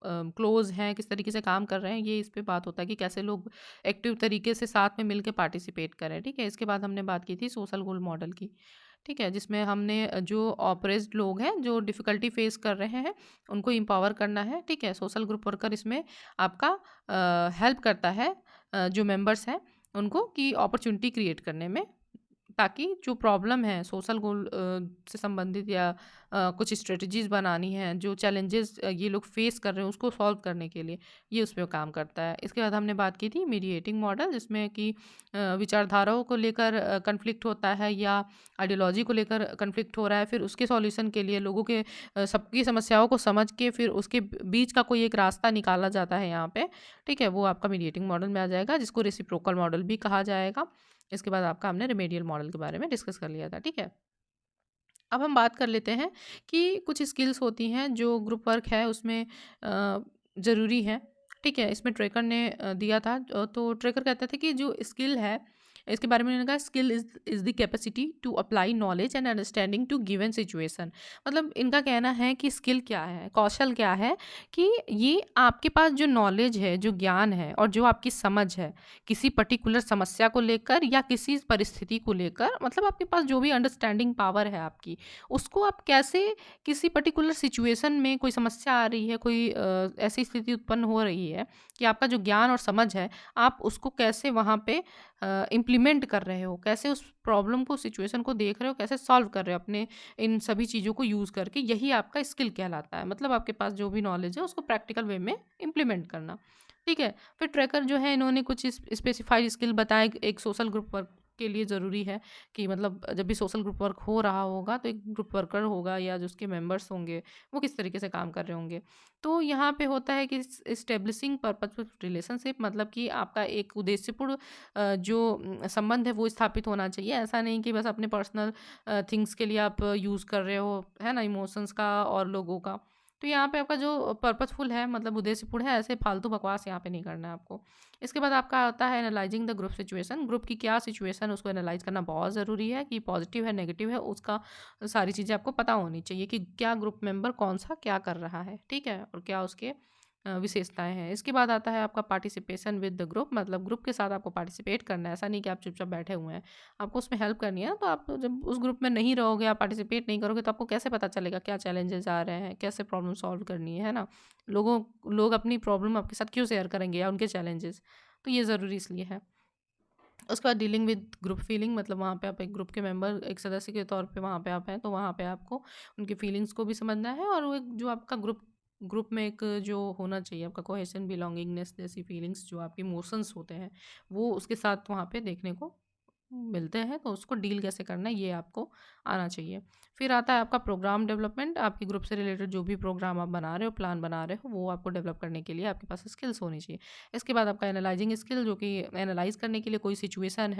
क्लोज हैं, किस तरीके से काम कर रहे हैं, ये इस पे बात होता है कि कैसे लोग एक्टिव तरीके से साथ में मिलके पार्टिसिपेट करें, ठीक है। इसके बाद हमने बात की थी सोशल गोल मॉडल की, ठीक है, जिसमें हमने जो ऑप्रेस्ड लोग हैं, जो डिफ़िकल्टी फेस कर रहे हैं, उनको एम्पावर करना है, ठीक है। सोशल ग्रुप वर्कर इसमें आपका हेल्प करता है जो मेंबर्स हैं उनको, कि अपॉर्चुनिटी क्रिएट करने में, ताकि जो प्रॉब्लम है सोशल गोल से संबंधित, या कुछ स्ट्रेटजीज़ बनानी है, जो चैलेंजेस ये लोग फेस कर रहे हैं उसको सॉल्व करने के लिए, ये उस पे काम करता है। इसके बाद हमने बात की थी मीडिएटिंग मॉडल, जिसमें कि विचारधाराओं को लेकर कन्फ्लिक्ट होता है, या आइडियोलॉजी को लेकर कन्फ्लिक्ट हो रहा है, फिर उसके सॉल्यूशन के लिए लोगों के सबकी समस्याओं को समझ के फिर उसके बीच का कोई एक रास्ता निकाला जाता है यहाँ पे, ठीक है। वो आपका मीडिएटिंग मॉडल में आ जाएगा, जिसको रेसिप्रोकल मॉडल भी कहा जाएगा। इसके बाद आपका हमने रिमेडियल मॉडल के बारे में डिस्कस कर लिया था, ठीक है। अब हम बात कर लेते हैं कि कुछ स्किल्स होती हैं जो ग्रुप वर्क है उसमें ज़रूरी है, ठीक है। इसमें ट्रेकर ने दिया था, तो ट्रेकर कहते थे कि जो स्किल है, इसके बारे में उन्होंने कहा skill is the capacity to apply knowledge and understanding to given situation. मतलब इनका कहना है कि स्किल क्या है, कौशल क्या है, कि ये आपके पास जो नॉलेज है, जो ज्ञान है, और जो आपकी समझ है किसी पर्टिकुलर समस्या को लेकर या किसी परिस्थिति को लेकर, मतलब आपके पास जो भी अंडरस्टैंडिंग पावर है आपकी, उसको आप कैसे किसी पर्टिकुलर सिचुएशन में, कोई समस्या आ रही है, कोई ऐसी स्थिति उत्पन्न हो रही है कि आपका जो ज्ञान और समझ है, आप उसको कैसे वहाँ पे इम्प्लीमेंट कर रहे हो, कैसे उस प्रॉब्लम को, सिचुएशन को देख रहे हो, कैसे सॉल्व कर रहे हो अपने इन सभी चीज़ों को यूज़ करके, यही आपका स्किल कहलाता है। मतलब आपके पास जो भी नॉलेज है उसको प्रैक्टिकल वे में इम्प्लीमेंट करना, ठीक है। फिर ट्रैकर जो है, इन्होंने कुछ स्पेसिफाइड स्किल बताए, एक सोशल ग्रुप वर्क के लिए ज़रूरी है कि मतलब जब भी सोशल ग्रुप वर्क हो रहा होगा तो एक ग्रुप वर्कर होगा, या जो उसके मेंबर्स होंगे वो किस तरीके से काम कर रहे होंगे। तो यहाँ पे होता है कि इस्टेब्लिशिंग पर्पजफुल रिलेशनशिप, मतलब कि आपका एक उद्देश्यपूर्ण जो संबंध है वो स्थापित होना चाहिए। ऐसा नहीं कि बस अपने पर्सनल थिंग्स के लिए आप यूज़ कर रहे हो, है ना, इमोशंस का और लोगों का। तो यहाँ पे आपका जो पर्पसफुल है, मतलब उद्देश्यपूर्ण है, ऐसे फालतू बकवास यहाँ पे नहीं करना है आपको। इसके बाद आपका आता है analysing the group situation. Group की क्या सिचुएशन, उसको एनालाइज करना बहुत ज़रूरी है, कि पॉजिटिव है, नेगेटिव है, उसका सारी चीज़ें आपको पता होनी चाहिए, कि क्या ग्रुप मेंबर कौन सा क्या कर रहा है, ठीक है, और क्या उसके विशेषताएं हैं। इसके बाद आता है आपका पार्टिसिपेशन विद द ग्रुप, मतलब ग्रुप के साथ आपको पार्टिसिपेट करना है, ऐसा नहीं कि आप चुपचाप बैठे हुए हैं, आपको उसमें हेल्प करनी है ना। तो आप जब उस ग्रुप में नहीं रहोगे, आप पार्टिसिपेट नहीं करोगे, तो आपको कैसे पता चलेगा क्या चैलेंजेस आ रहे हैं, कैसे प्रॉब्लम सॉल्व करनी है ना। लोग अपनी प्रॉब्लम आपके साथ क्यों शेयर करेंगे, या उनके चैलेंजेस, तो ये ज़रूरी इसलिए है। उसके बाद डीलिंग विद ग्रुप फीलिंग, मतलब वहाँ पे आप एक ग्रुप के मेंबर, एक सदस्य के तौर पे वहाँ पे आप हैं, तो वहाँ पे आपको उनकी फीलिंग्स को भी समझना है, और वो एक जो आपका ग्रुप ग्रुप में एक जो होना चाहिए आपका कोहेशन, बिलोंगिंगनेस जैसी फीलिंग्स, जो आपके इमोशंस होते हैं, वो उसके साथ वहाँ पे देखने को मिलते हैं, तो उसको डील कैसे करना है ये आपको आना चाहिए। फिर आता है आपका प्रोग्राम डेवलपमेंट। आपके ग्रुप से रिलेटेड जो भी प्रोग्राम आप बना रहे हो, प्लान बना रहे हो, वो आपको डेवलप करने के लिए आपके पास स्किल्स होनी चाहिए। इसके बाद आपका एनालाइजिंग स्किल, जो कि एनालाइज करने के लिए कोई सिचुएशन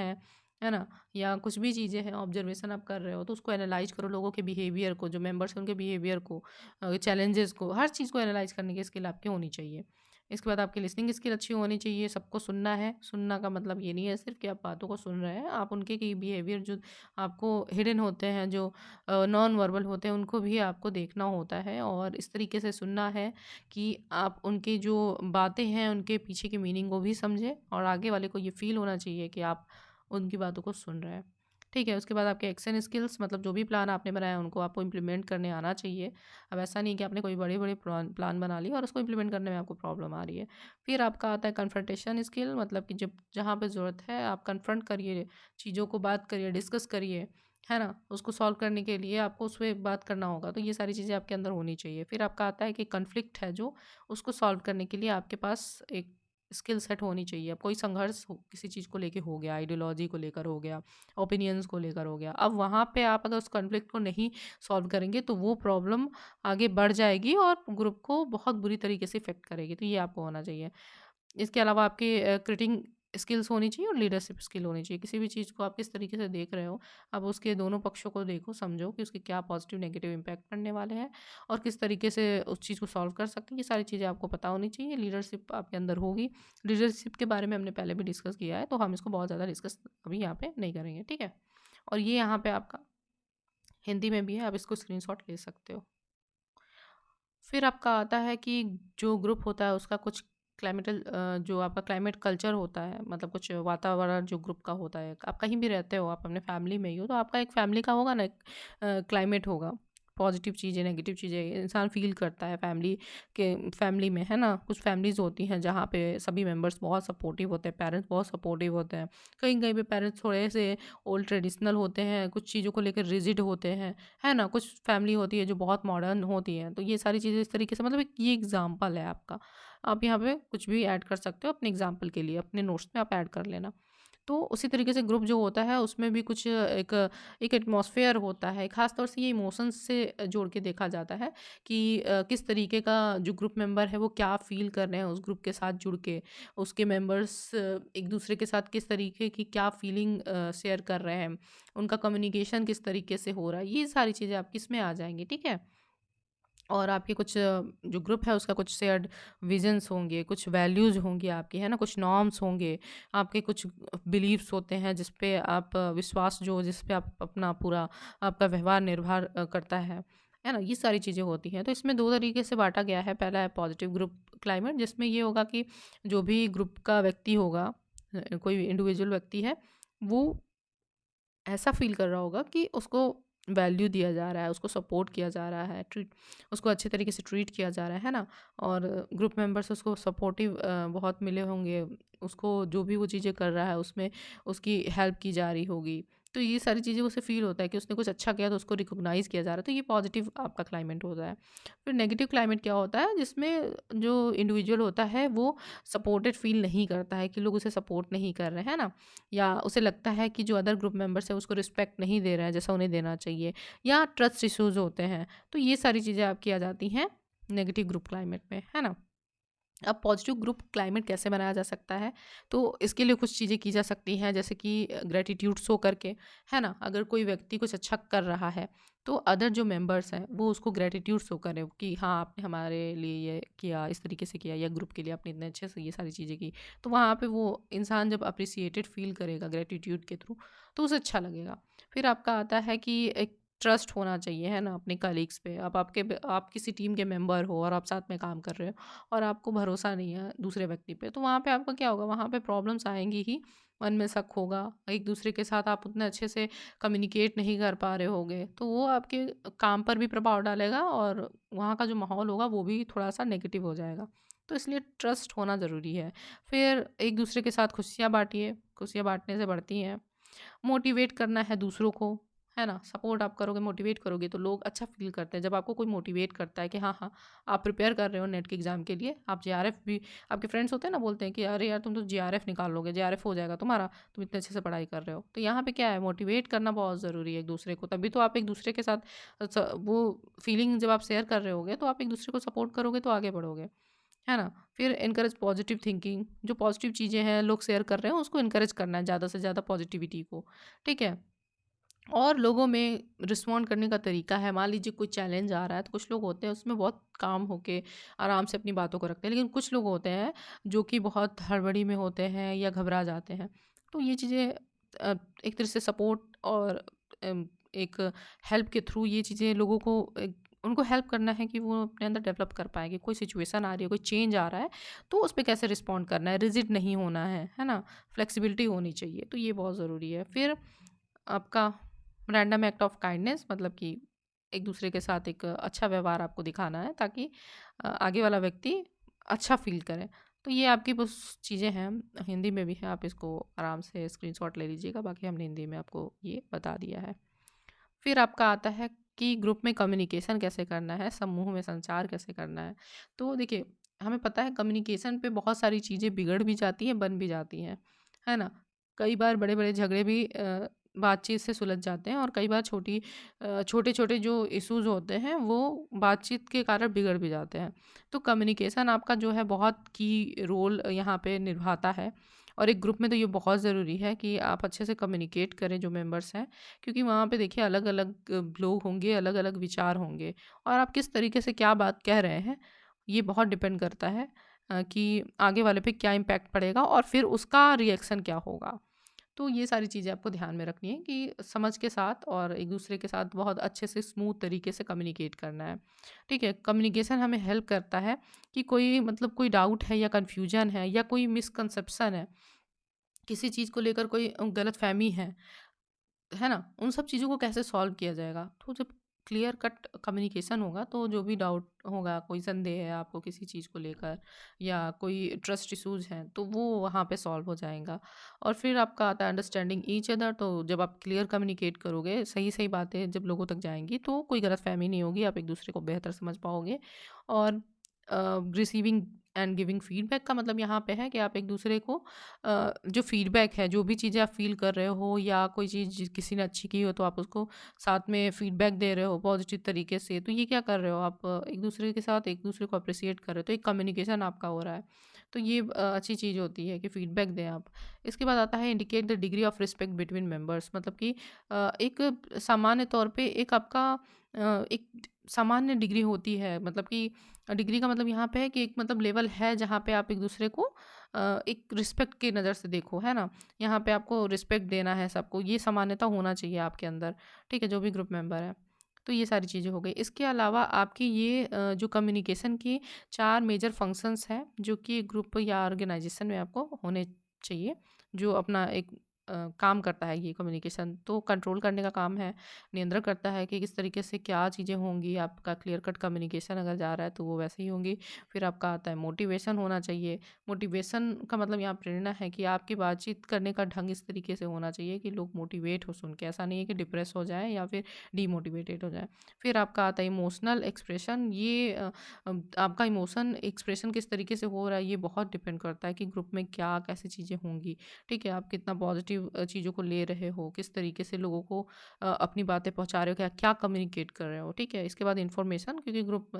है ना, या कुछ भी चीज़ें हैं, ऑब्जर्वेशन आप कर रहे हो, तो उसको एनालाइज करो, लोगों के बिहेवियर को, जो मेंबर्स हैं उनके बिहेवियर को, चैलेंजेस को, हर चीज़ को एनालाइज करने की स्किल आपकी होनी चाहिए। इसके बाद आपकी लिसनिंग स्किल अच्छी होनी चाहिए, सबको सुनना है। सुनना का मतलब ये नहीं है सिर्फ कि आप बातों को सुन रहे हैं, आप उनके की बिहेवियर जो आपको हिडन होते हैं, जो नॉन वर्बल होते हैं, उनको भी आपको देखना होता है, और इस तरीके से सुनना है कि आप उनकी जो बातें हैं उनके पीछे की मीनिंग को भी समझें, और आगे वाले को ये फील होना चाहिए कि आप उनकी बातों को सुन रहे हैं, ठीक है। उसके बाद आपके एक्शन स्किल्स, मतलब जो भी प्लान आपने बनाया उनको आपको इम्प्लीमेंट करने आना चाहिए। अब ऐसा नहीं कि आपने कोई बड़े बड़े प्लान बना लिए और उसको इम्प्लीमेंट करने में आपको प्रॉब्लम आ रही है। फिर आपका आता है कन्फ्रंटेशन स्किल, मतलब कि जब जहाँ पे ज़रूरत है आप कन्फ्रंट करिए, चीज़ों को बात करिए, डिस्कस करिए, है ना, उसको सॉल्व करने के लिए आपको उस पर बात करना होगा, तो ये सारी चीज़ें आपके अंदर होनी चाहिए। फिर आपका आता है कि कन्फ्लिक्ट है जो, उसको सॉल्व करने के लिए आपके पास एक स्किल सेट होनी चाहिए। अब कोई संघर्ष किसी चीज़ को लेके हो गया, आइडियोलॉजी को लेकर हो गया, ओपिनियंस को लेकर हो गया, अब वहाँ पे आप अगर उस कॉन्फ्लिक्ट को नहीं सॉल्व करेंगे तो वो प्रॉब्लम आगे बढ़ जाएगी और ग्रुप को बहुत बुरी तरीके से इफेक्ट करेगी, तो ये आपको होना चाहिए। इसके अलावा आपकी क्रिटिंग स्किल्स होनी चाहिए और लीडरशिप स्किल होनी चाहिए। किसी भी चीज़ को आप किस तरीके से देख रहे हो, अब उसके दोनों पक्षों को देखो, समझो कि उसके क्या पॉजिटिव नेगेटिव इम्पैक्ट पड़ने वाले हैं, और किस तरीके से उस चीज़ को सॉल्व कर सकते हैं, ये सारी चीज़ें आपको पता होनी चाहिए। लीडरशिप आपके अंदर होगी। लीडरशिप के बारे में हमने पहले भी डिस्कस किया है, तो हम इसको बहुत ज़्यादा डिस्कस अभी यहाँ पे नहीं करेंगे, ठीक है। और ये यहाँ पे आपका हिंदी में भी है, आप इसको स्क्रीनशॉट ले सकते हो। फिर आपका आता है कि जो ग्रुप होता है उसका कुछ जो आपका क्लाइमेट कल्चर होता है, मतलब कुछ वातावरण जो ग्रुप का होता है। आप कहीं भी रहते हो, आप अपने फैमिली में ही हो, तो आपका एक फैमिली का होगा ना, एक क्लाइमेट होगा। पॉजिटिव चीज़ें, नेगेटिव चीज़ें इंसान फ़ील करता है फैमिली में, है ना? कुछ फैमिलीज़ होती हैं जहाँ पे सभी मेंबर्स बहुत सपोर्टिव होते हैं, पेरेंट्स बहुत सपोर्टिव होते हैं। कहीं-कहीं पे पेरेंट्स थोड़े से ओल्ड ट्रेडिशनल होते हैं, कुछ चीज़ों को लेकर रिजिड होते हैं, है ना? कुछ फैमिली होती है जो बहुत मॉडर्न होती है। तो ये सारी चीज़ें इस तरीके से, मतलब एक ये एग्ज़ाम्पल है आपका। आप यहाँ पे कुछ भी ऐड कर सकते हो अपने एग्ज़ाम्पल के लिए, अपने नोट्स में आप ऐड कर लेना। तो उसी तरीके से ग्रुप जो होता है उसमें भी कुछ एक एटमॉस्फेयर होता है। ख़ास तौर से ये इमोशंस से जोड़ के देखा जाता है कि किस तरीके का जो ग्रुप मेंबर है वो क्या फ़ील कर रहे हैं उस ग्रुप के साथ जुड़ के। उसके मेंबर्स एक दूसरे के साथ किस तरीके की क्या फ़ीलिंग शेयर कर रहे हैं। उनका कम्युनिकेशन किस तरीके से हो रहा है। ये सारी चीज़ें आपकी इसमें आ जाएँगी, ठीक है? और आपके कुछ जो ग्रुप है उसका कुछ शेयर्ड विजन्स होंगे, कुछ वैल्यूज़ होंगी आपकी, है ना? कुछ नॉर्म्स होंगे, आपके कुछ बिलीव्स होते हैं जिस पे आप विश्वास जो जिस पे आप अपना पूरा आपका व्यवहार निर्भर करता है ना? ये सारी चीज़ें होती हैं। तो इसमें 2 तरीके से बाँटा गया है। पहला है पॉजिटिव ग्रुप क्लाइमेट, जिसमें ये होगा कि जो भी ग्रुप का व्यक्ति होगा, कोई इंडिविजुअल व्यक्ति है, वो ऐसा फ़ील कर रहा होगा कि उसको वैल्यू दिया जा रहा है, उसको सपोर्ट किया जा रहा है, ट्रीट उसको अच्छे तरीके से ट्रीट किया जा रहा है ना? और ग्रुप मेंबर्स उसको सपोर्टिव बहुत मिले होंगे, उसको जो भी वो चीज़ें कर रहा है उसमें उसकी हेल्प की जा रही होगी। तो ये सारी चीज़ें उसे फ़ील होता है कि उसने कुछ अच्छा किया तो उसको रिकॉग्नाइज़ किया जा रहा है, तो ये पॉजिटिव आपका क्लाइमेट होता है। फिर नेगेटिव क्लाइमेट क्या होता है, जिसमें जो इंडिविजुअल होता है वो सपोर्टेड फ़ील नहीं करता है, कि लोग उसे सपोर्ट नहीं कर रहे हैं, है ना? या उसे लगता है कि जो अदर ग्रुप मेंबर्स हैं उसको रिस्पेक्ट नहीं दे रहे हैं जैसा उन्हें देना चाहिए, या ट्रस्ट इश्यूज होते हैं। तो ये सारी चीज़ें आपकी आ जाती हैं नेगेटिव ग्रुप क्लाइमेट में, है ना? अब पॉजिटिव ग्रुप क्लाइमेट कैसे बनाया जा सकता है, तो इसके लिए कुछ चीज़ें की जा सकती हैं, जैसे कि ग्रेटिट्यूड शो करके, है ना? अगर कोई व्यक्ति कुछ अच्छा कर रहा है तो अदर जो मेंबर्स हैं वो उसको ग्रेटिट्यूड शो करें कि हाँ, आपने हमारे लिए ये किया, इस तरीके से किया, या ग्रुप के लिए आपने इतने अच्छे से ये सारी चीज़ें की। तो वहाँ पे वो इंसान जब अप्रिसिएटेड फील करेगा ग्रेटिट्यूड के थ्रू, तो उसे अच्छा लगेगा। फिर आपका आता है कि एक ट्रस्ट होना चाहिए, है ना? अपने कलीग्स पे। अब आप किसी टीम के मेंबर हो और आप साथ में काम कर रहे हो और आपको भरोसा नहीं है दूसरे व्यक्ति पे, तो वहाँ पे आपका क्या होगा, वहाँ पे प्रॉब्लम्स आएँगी ही, मन में शक होगा, एक-दूसरे के साथ आप उतने अच्छे से कम्युनिकेट नहीं कर पा रहे होगे, तो वो आपके काम पर भी प्रभाव डालेगा और वहाँ का जो माहौल होगा वो भी थोड़ा-सा नेगेटिव हो जाएगा। तो इसलिए ट्रस्ट होना ज़रूरी है। फिर एक-दूसरे के साथ खुशियाँ बाँटिए, खुशियाँ बाँटने से बढ़ती हैं। मोटिवेट करना है दूसरों को, है ना? सपोर्ट आप करोगे, मोटिवेट करोगे तो लोग अच्छा फ़ील करते हैं। जब आपको कोई मोटिवेट करता है कि हाँ, हाँ, आप प्रिपेयर कर रहे हो नेट के एग्ज़ाम के लिए, आप जेआरएफ भी, आपके फ्रेंड्स होते हैं ना, बोलते हैं कि अरे यार तुम तो जेआरएफ निकाल लोगे, जेआरएफ हो जाएगा तुम्हारा, तुम इतने अच्छे से पढ़ाई कर रहे हो। तो यहाँ पे क्या है, मोटिवेट करना बहुत ज़रूरी है एक-दूसरे को, तभी तो आप एक-दूसरे के साथ वो फीलिंग जब आप शेयर कर रहे होगे तो आप एक-दूसरे को सपोर्ट करोगे तो आगे बढ़ोगे। है ना? फिर एनकरेज पॉजिटिव थिंकिंग, जो पॉजिटिव चीज़ें हैं लोग शेयर कर रहे हैं उसको एनकरेज करना है, ज़्यादा से ज़्यादा पॉजिटिविटी को, ठीक है? और लोगों में रिस्पॉन्ड करने का तरीका है, मान लीजिए कोई चैलेंज आ रहा है तो कुछ लोग होते हैं उसमें बहुत काम होके आराम से अपनी बातों को रखते हैं, लेकिन कुछ लोग होते हैं जो कि बहुत हड़बड़ी में होते हैं या घबरा जाते हैं। तो ये चीज़ें एक तरह से सपोर्ट और एक हेल्प के थ्रू ये चीज़ें लोगों को उनको हेल्प करना है कि वो अपने अंदर डेवलप कर पाएँ, कि कोई सिचुएशन आ रही है, कोई चेंज आ रहा है, तो उस पे कैसे रिस्पॉन्ड करना है, रिजिड नहीं होना है ना? फ्लेक्सिबिलिटी होनी चाहिए, तो ये बहुत ज़रूरी है। फिर आपका रैंडम एक्ट ऑफ काइंडनेस, मतलब कि एक दूसरे के साथ एक अच्छा व्यवहार आपको दिखाना है, ताकि आगे वाला व्यक्ति अच्छा फील करे। तो ये आपकी बस चीज़ें हैं, हिंदी में भी है, आप इसको आराम से स्क्रीनशॉट ले लीजिएगा, बाकी हमने हिंदी में आपको ये बता दिया है। फिर आपका आता है कि ग्रुप में कम्युनिकेशन कैसे करना है, समूह में संचार कैसे करना है। तो देखिए, हमें पता है कम्युनिकेशन पे बहुत सारी चीज़ें बिगड़ भी जाती हैं, बन भी जाती हैं, है ना? कई बार बड़े-बड़े झगड़े भी बातचीत से सुलझ जाते हैं, और कई बार छोटे-छोटे जो इश्यूज़ होते हैं वो बातचीत के कारण बिगड़ भी जाते हैं। तो कम्युनिकेशन आपका जो है बहुत की रोल यहाँ पे निभाता है, और एक ग्रुप में तो ये बहुत ज़रूरी है कि आप अच्छे से कम्युनिकेट करें जो मेंबर्स हैं, क्योंकि वहाँ पे देखिए अलग-अलग लोग होंगे, अलग-अलग विचार होंगे, और आप किस तरीके से क्या बात कह रहे हैं, ये बहुत डिपेंड करता है कि आगे वाले पे क्या इम्पैक्ट पड़ेगा और फिर उसका रिएक्शन क्या होगा। तो ये सारी चीज़ें आपको ध्यान में रखनी है कि समझ के साथ और एक दूसरे के साथ बहुत अच्छे से स्मूथ तरीके से कम्युनिकेट करना है। ठीक है, कम्युनिकेशन हमें हेल्प करता है कि कोई मतलब कोई डाउट है या कन्फ्यूजन है या कोई मिसकंसेप्शन है, किसी चीज़ को लेकर कोई गलतफहमी है ना? उन सब चीज़ों को कैसे सॉल्व किया जाएगा? तो जब क्लियर कट कम्युनिकेशन होगा तो जो भी डाउट होगा, कोई संदेह है आपको किसी चीज़ को लेकर या कोई ट्रस्ट इश्यूज़ हैं, तो वो वहाँ पे सॉल्व हो जाएगा। और फिर आपका आता है अंडरस्टैंडिंग ईच अदर। तो जब आप क्लियर कम्युनिकेट करोगे, सही-सही बातें जब लोगों तक जाएँगी तो कोई गलतफ़हमी नहीं होगी, आप एक-दूसरे को बेहतर समझ पाओगे। और रिसीविंग एंड गिविंग फीडबैक का मतलब यहाँ पे है कि आप एक-दूसरे को जो फीडबैक है, जो भी चीज़ें आप फ़ील कर रहे हो या कोई चीज़ किसी ने अच्छी की हो तो आप उसको साथ में फीडबैक दे रहे हो पॉजिटिव तरीके से, तो ये क्या कर रहे हो आप, एक-दूसरे के साथ एक-दूसरे को अप्रिशिएट कर रहे हो, तो एक कम्युनिकेशन आपका हो रहा है। तो ये अच्छी चीज़ होती है कि फीडबैक दें आप। इसके बाद आता है indicate the degree of respect between members, मतलब कि एक सामान्य तौर पे एक आपका एक सामान्य डिग्री होती है, मतलब कि डिग्री का मतलब यहाँ पे है कि एक मतलब लेवल है जहाँ पे आप एक-दूसरे को एक रिस्पेक्ट की नज़र से देखो, है ना? यहाँ पे आपको रिस्पेक्ट देना है सबको, ये सामान्यता होना चाहिए आपके अंदर, ठीक है? जो भी ग्रुप मेंबर है। तो ये सारी चीज़ें हो गई। इसके अलावा आपकी ये जो कम्युनिकेशन की 4 मेजर फंक्शंस हैं, जो कि ग्रुप या ऑर्गेनाइज़ेशन में आपको होने चाहिए, जो अपना एक काम करता है ये कम्युनिकेशन। तो कंट्रोल करने का काम है, नियंत्रण करता है कि किस तरीके से क्या चीज़ें होंगी, आपका क्लियर कट कम्युनिकेशन अगर जा रहा है तो वो वैसे ही होंगी। फिर आपका आता है मोटिवेशन होना चाहिए। मोटिवेशन का मतलब यहाँ प्रेरणा है कि आपकी बातचीत करने का ढंग इस तरीके से होना चाहिए कि लोग मोटिवेट हो सुन के, ऐसा नहीं है कि डिप्रेस हो जाएँ या फिर डीमोटिवेटेड हो जाएँ। फिर आपका आता है इमोशनल एक्सप्रेशन, ये आपका इमोशन एक्सप्रेशन किस तरीके से हो रहा है ये बहुत डिपेंड करता है कि ग्रुप में क्या कैसी चीज़ें होंगी, ठीक है? आप कितना पॉजिटिव चीज़ों को ले रहे हो, किस तरीके से लोगों को अपनी बातें पहुँचा रहे हो, क्या क्या कम्युनिकेट कर रहे हो, ठीक है? इसके बाद इन्फॉर्मेशन, क्योंकि ग्रुप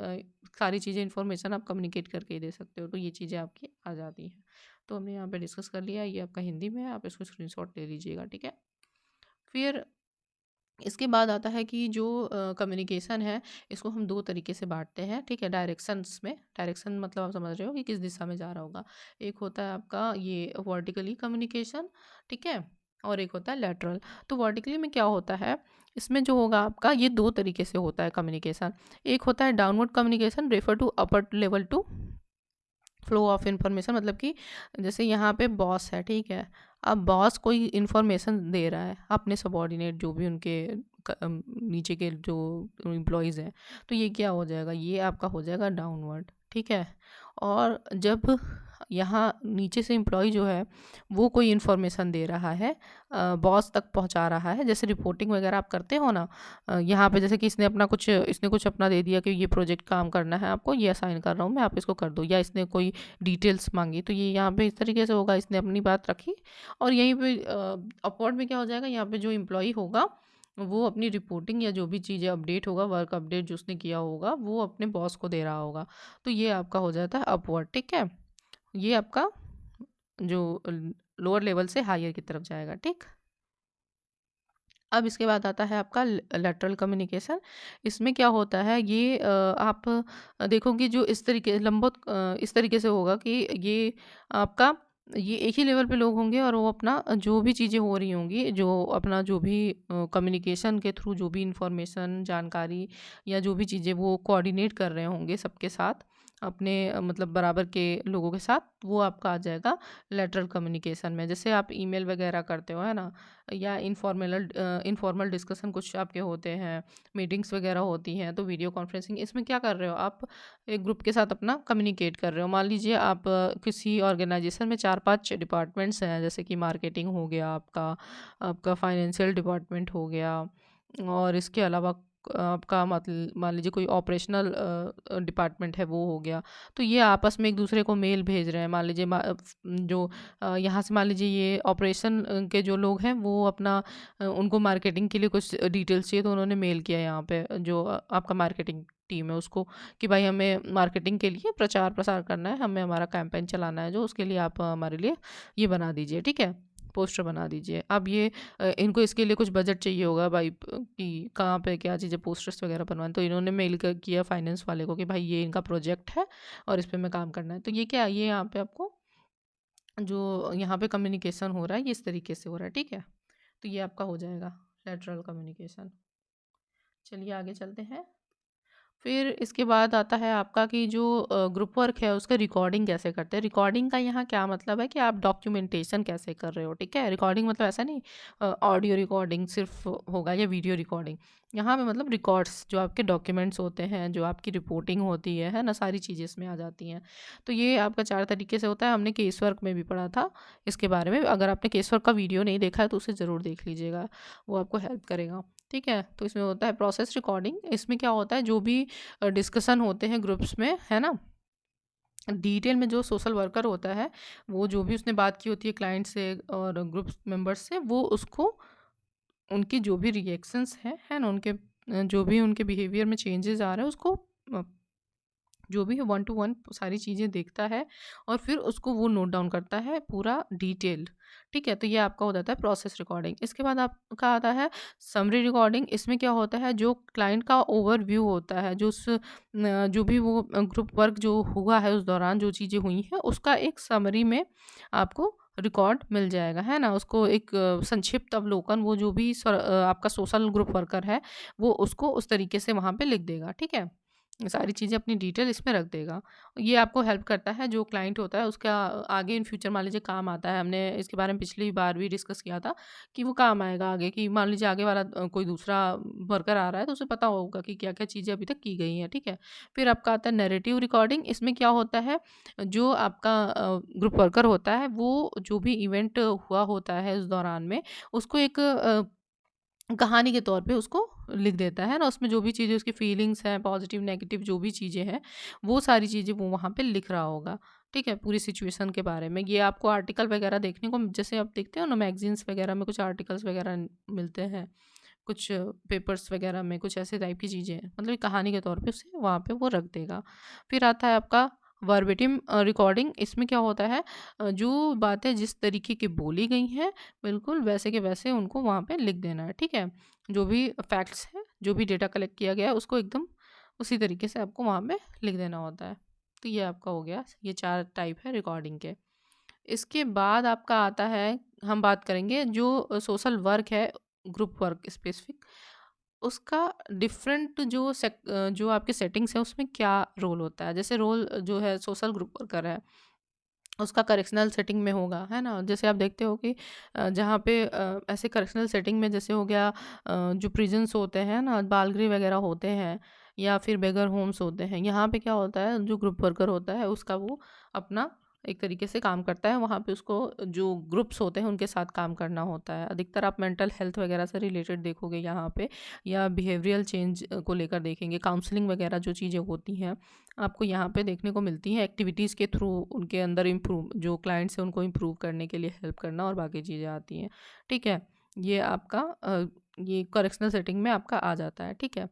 सारी चीज़ें इन्फॉर्मेशन आप कम्युनिकेट करके ही दे सकते हो, तो ये चीज़ें आपकी आ जाती हैं। तो हमने यहाँ पे डिस्कस कर लिया, ये आपका हिंदी में है, आप इसको स्क्रीनशॉट ले लीजिएगा, ठीक है? फिर इसके बाद आता है कि जो कम्युनिकेशन है, इसको हम 2 तरीके से बाँटते हैं, ठीक है? डायरेक्शंस में, डायरेक्शन मतलब आप समझ रहे हो कि किस दिशा में जा रहा होगा। एक होता है आपका ये वर्टिकली कम्युनिकेशन, ठीक है? और एक होता है लैटरल। तो वर्टिकली में क्या होता है, इसमें जो होगा आपका ये 2 तरीके से होता है कम्युनिकेशन। एक होता है downward communication refer to upper level to flow of information, मतलब कि जैसे यहाँ पे बॉस है, ठीक है? अब बॉस कोई इंफॉर्मेशन दे रहा है अपने सबॉर्डिनेट जो भी उनके नीचे के जो एम्प्लॉयज़ हैं, तो ये क्या हो जाएगा, ये आपका हो जाएगा डाउनवर्ड, ठीक है? और जब यहाँ नीचे से एम्प्लॉय जो है वो कोई इंफॉर्मेशन दे रहा है, बॉस तक पहुँचा रहा है, जैसे रिपोर्टिंग वगैरह आप करते हो ना, यहाँ पे जैसे कि इसने कुछ अपना दे दिया कि ये प्रोजेक्ट काम करना है आपको, ये असाइन कर रहा हूँ मैं, आप इसको कर दो, या इसने कोई डिटेल्स मांगी, तो ये यहाँ पे इस तरीके से होगा, इसने अपनी बात रखी। और यहीं पे अपवर्ड में क्या हो जाएगा, यहाँ पे जो एम्प्लॉय होगा वो अपनी रिपोर्टिंग या जो भी चीज़ें अपडेट होगा, वर्क अपडेट जो उसने किया होगा वो अपने बॉस को दे रहा होगा, तो ये आपका हो जाता है अपवर्ड, ठीक है? ये आपका जो लोअर लेवल से हायर की तरफ जाएगा, ठीक? अब इसके बाद आता है आपका लैटरल कम्युनिकेशन। इसमें क्या होता है, ये आप देखोगे जो इस तरीके से होगा कि ये आपका ये एक ही लेवल पे लोग होंगे और वो अपना जो भी चीज़ें हो रही होंगी, जो अपना जो भी कम्युनिकेशन के थ्रू जो भी इंफॉर्मेशन, जानकारी या जो भी चीज़ें वो कोऑर्डिनेट कर रहे होंगे सबके साथ, अपने मतलब बराबर के लोगों के साथ, वो आपका आ जाएगा लैटरल कम्युनिकेशन में। जैसे आप ईमेल वगैरह करते हो, है ना? या इनफॉर्मल डिस्कशन कुछ आपके होते हैं, मीटिंग्स वगैरह होती हैं, तो वीडियो कॉन्फ्रेंसिंग इसमें क्या कर रहे हो आप, एक ग्रुप के साथ अपना कम्युनिकेट कर रहे हो। मान लीजिए आप किसी ऑर्गेनाइजेशन में 4-5 डिपार्टमेंट्स हैं, जैसे कि मार्केटिंग हो गया आपका, आपका फाइनेंशियल डिपार्टमेंट हो गया, और इसके अलावा आपका मान लीजिए कोई ऑपरेशनल डिपार्टमेंट है वो हो गया। तो ये आपस में एक दूसरे को मेल भेज रहे हैं, मान लीजिए जो यहाँ से मान लीजिए ये ऑपरेशन के जो लोग हैं वो अपना उनको मार्केटिंग के लिए कुछ डिटेल्स चाहिए, तो उन्होंने मेल किया यहाँ पे जो आपका मार्केटिंग टीम है उसको, कि भाई हमें मार्केटिंग के लिए प्रचार प्रसार करना है, हमें हमारा कैंपेन चलाना है, जो उसके लिए आप हमारे लिए ये बना दीजिए, ठीक है? पोस्टर बना दीजिए। अब ये इनको इसके लिए कुछ बजट चाहिए होगा भाई, कि कहाँ पे क्या चीज़ें पोस्टर्स वगैरह बनवाने, तो इन्होंने मेल किया फाइनेंस वाले को कि भाई ये इनका प्रोजेक्ट है और इस पे मैं काम करना है, तो ये क्या है, ये यहाँ पे आपको जो यहाँ पे कम्युनिकेशन हो रहा है ये इस तरीके से हो रहा है, ठीक है। तो ये आपका हो जाएगा लेटरल कम्युनिकेशन। चलिए आगे चलते हैं। फिर इसके बाद आता है आपका कि जो ग्रुप वर्क है उसका रिकॉर्डिंग कैसे करते हैं। रिकॉर्डिंग का यहाँ क्या मतलब है कि आप डॉक्यूमेंटेशन कैसे कर रहे हो, ठीक है। रिकॉर्डिंग मतलब ऐसा नहीं ऑडियो रिकॉर्डिंग सिर्फ होगा या वीडियो रिकॉर्डिंग। यहाँ पे मतलब रिकॉर्ड्स जो आपके डॉक्यूमेंट्स होते हैं, जो आपकी रिपोर्टिंग होती है ना, सारी चीज़ें इसमें आ जाती हैं। तो ये आपका 4 तरीके से होता है। हमने केस वर्क में भी पढ़ा था इसके बारे में। अगर आपने केस वर्क का वीडियो नहीं देखा है तो उसे ज़रूर देख लीजिएगा, वो आपको हेल्प करेगा, ठीक है। तो इसमें होता है प्रोसेस रिकॉर्डिंग। इसमें क्या होता है, जो भी डिस्कशन होते हैं ग्रुप्स में, है ना, डिटेल में जो सोशल वर्कर होता है वो जो भी उसने बात की होती है क्लाइंट से और ग्रुप मेंबर्स से, वो उसको उनकी जो भी रिएक्शंस हैं, है ना, उनके जो भी उनके बिहेवियर में चेंजेस आ रहे हैं उसको जो भी है 1 टू 1 सारी चीज़ें देखता है और फिर उसको वो नोट डाउन करता है पूरा डिटेल, ठीक है। तो ये आपका हो जाता है प्रोसेस रिकॉर्डिंग। इसके बाद आपका आता है समरी रिकॉर्डिंग। इसमें क्या होता है, जो क्लाइंट का ओवरव्यू होता है, जो भी वो ग्रुप वर्क जो हुआ है उस दौरान जो चीज़ें हुई हैं उसका एक समरी में आपको रिकॉर्ड मिल जाएगा, है ना। उसको एक संक्षिप्त अवलोकन, वो जो भी आपका सोशल ग्रुप वर्कर है वो उसको उस तरीके से वहाँ पे लिख देगा, ठीक है। सारी चीज़ें अपनी डिटेल इसमें रख देगा। ये आपको हेल्प करता है, जो क्लाइंट होता है उसका आगे इन फ्यूचर मान लीजिए काम आता है। हमने इसके बारे में पिछली बार भी डिस्कस किया था कि वो काम आएगा आगे, कि मान लीजिए आगे वाला कोई दूसरा वर्कर आ रहा है तो उसे पता होगा कि क्या-क्या चीज़ें अभी तक की गई हैं, ठीक है। फिर आपका आता है नैरेटिव रिकॉर्डिंग। इसमें क्या होता है, जो आपका ग्रुप वर्कर होता है वो जो भी इवेंट हुआ होता है उस दौरान में उसको एक कहानी के तौर पे उसको लिख देता है ना। उसमें जो भी चीज़ें उसकी फीलिंग्स हैं, पॉजिटिव नेगेटिव जो भी चीज़ें हैं वो सारी चीज़ें वो वहाँ पे लिख रहा होगा, ठीक है, पूरी सिचुएशन के बारे में। ये आपको आर्टिकल वगैरह देखने को, जैसे आप देखते हो ना मैगजीन्स वगैरह में कुछ आर्टिकल्स वगैरह मिलते हैं, कुछ पेपर्स वगैरह में कुछ ऐसे टाइप की चीज़ें हैं, मतलब एक कहानी के तौर पे उसे वहाँ पे वो रख देगा। फिर आता है आपका वर्बेटिम रिकॉर्डिंग। इसमें क्या होता है, जो बातें जिस तरीके की बोली गई हैं बिल्कुल वैसे के वैसे उनको वहाँ पे लिख देना है, ठीक है। जो भी फैक्ट्स हैं, जो भी डेटा कलेक्ट किया गया है उसको एकदम उसी तरीके से आपको वहाँ पे लिख देना होता है। तो ये आपका हो गया, ये 4 टाइप है रिकॉर्डिंग के। इसके बाद आपका आता है, हम बात करेंगे जो सोशल वर्क है, ग्रुप वर्क स्पेसिफिक, उसका डिफरेंट जो आपके सेटिंग्स है उसमें क्या रोल होता है। जैसे रोल जो है सोशल ग्रुप वर्कर है उसका करेक्शनल सेटिंग में होगा, है ना। जैसे आप देखते हो कि जहाँ पे ऐसे करेक्शनल सेटिंग में जैसे हो गया जो प्रिजन्स होते हैं ना, बाल गृह वगैरह होते हैं या फिर बेगर होम्स होते हैं, यहाँ पे क्या होता है, जो ग्रुप वर्कर होता है उसका वो अपना एक तरीके से काम करता है। वहाँ पे उसको जो ग्रुप्स होते हैं उनके साथ काम करना होता है। अधिकतर आप मेंटल हेल्थ वगैरह से रिलेटेड देखोगे यहाँ पे, या बिहेवियरल चेंज को लेकर देखेंगे, काउंसलिंग वगैरह जो चीज़ें होती हैं आपको यहाँ पे देखने को मिलती हैं। एक्टिविटीज़ के थ्रू उनके अंदर इम्प्रूव, जो क्लाइंट्स हैं उनको इम्प्रूव करने के लिए हेल्प करना और बाकी चीज़ें आती हैं, ठीक है। ये आपका ये करेक्शनल सेटिंग में आपका आ जाता है, ठीक है।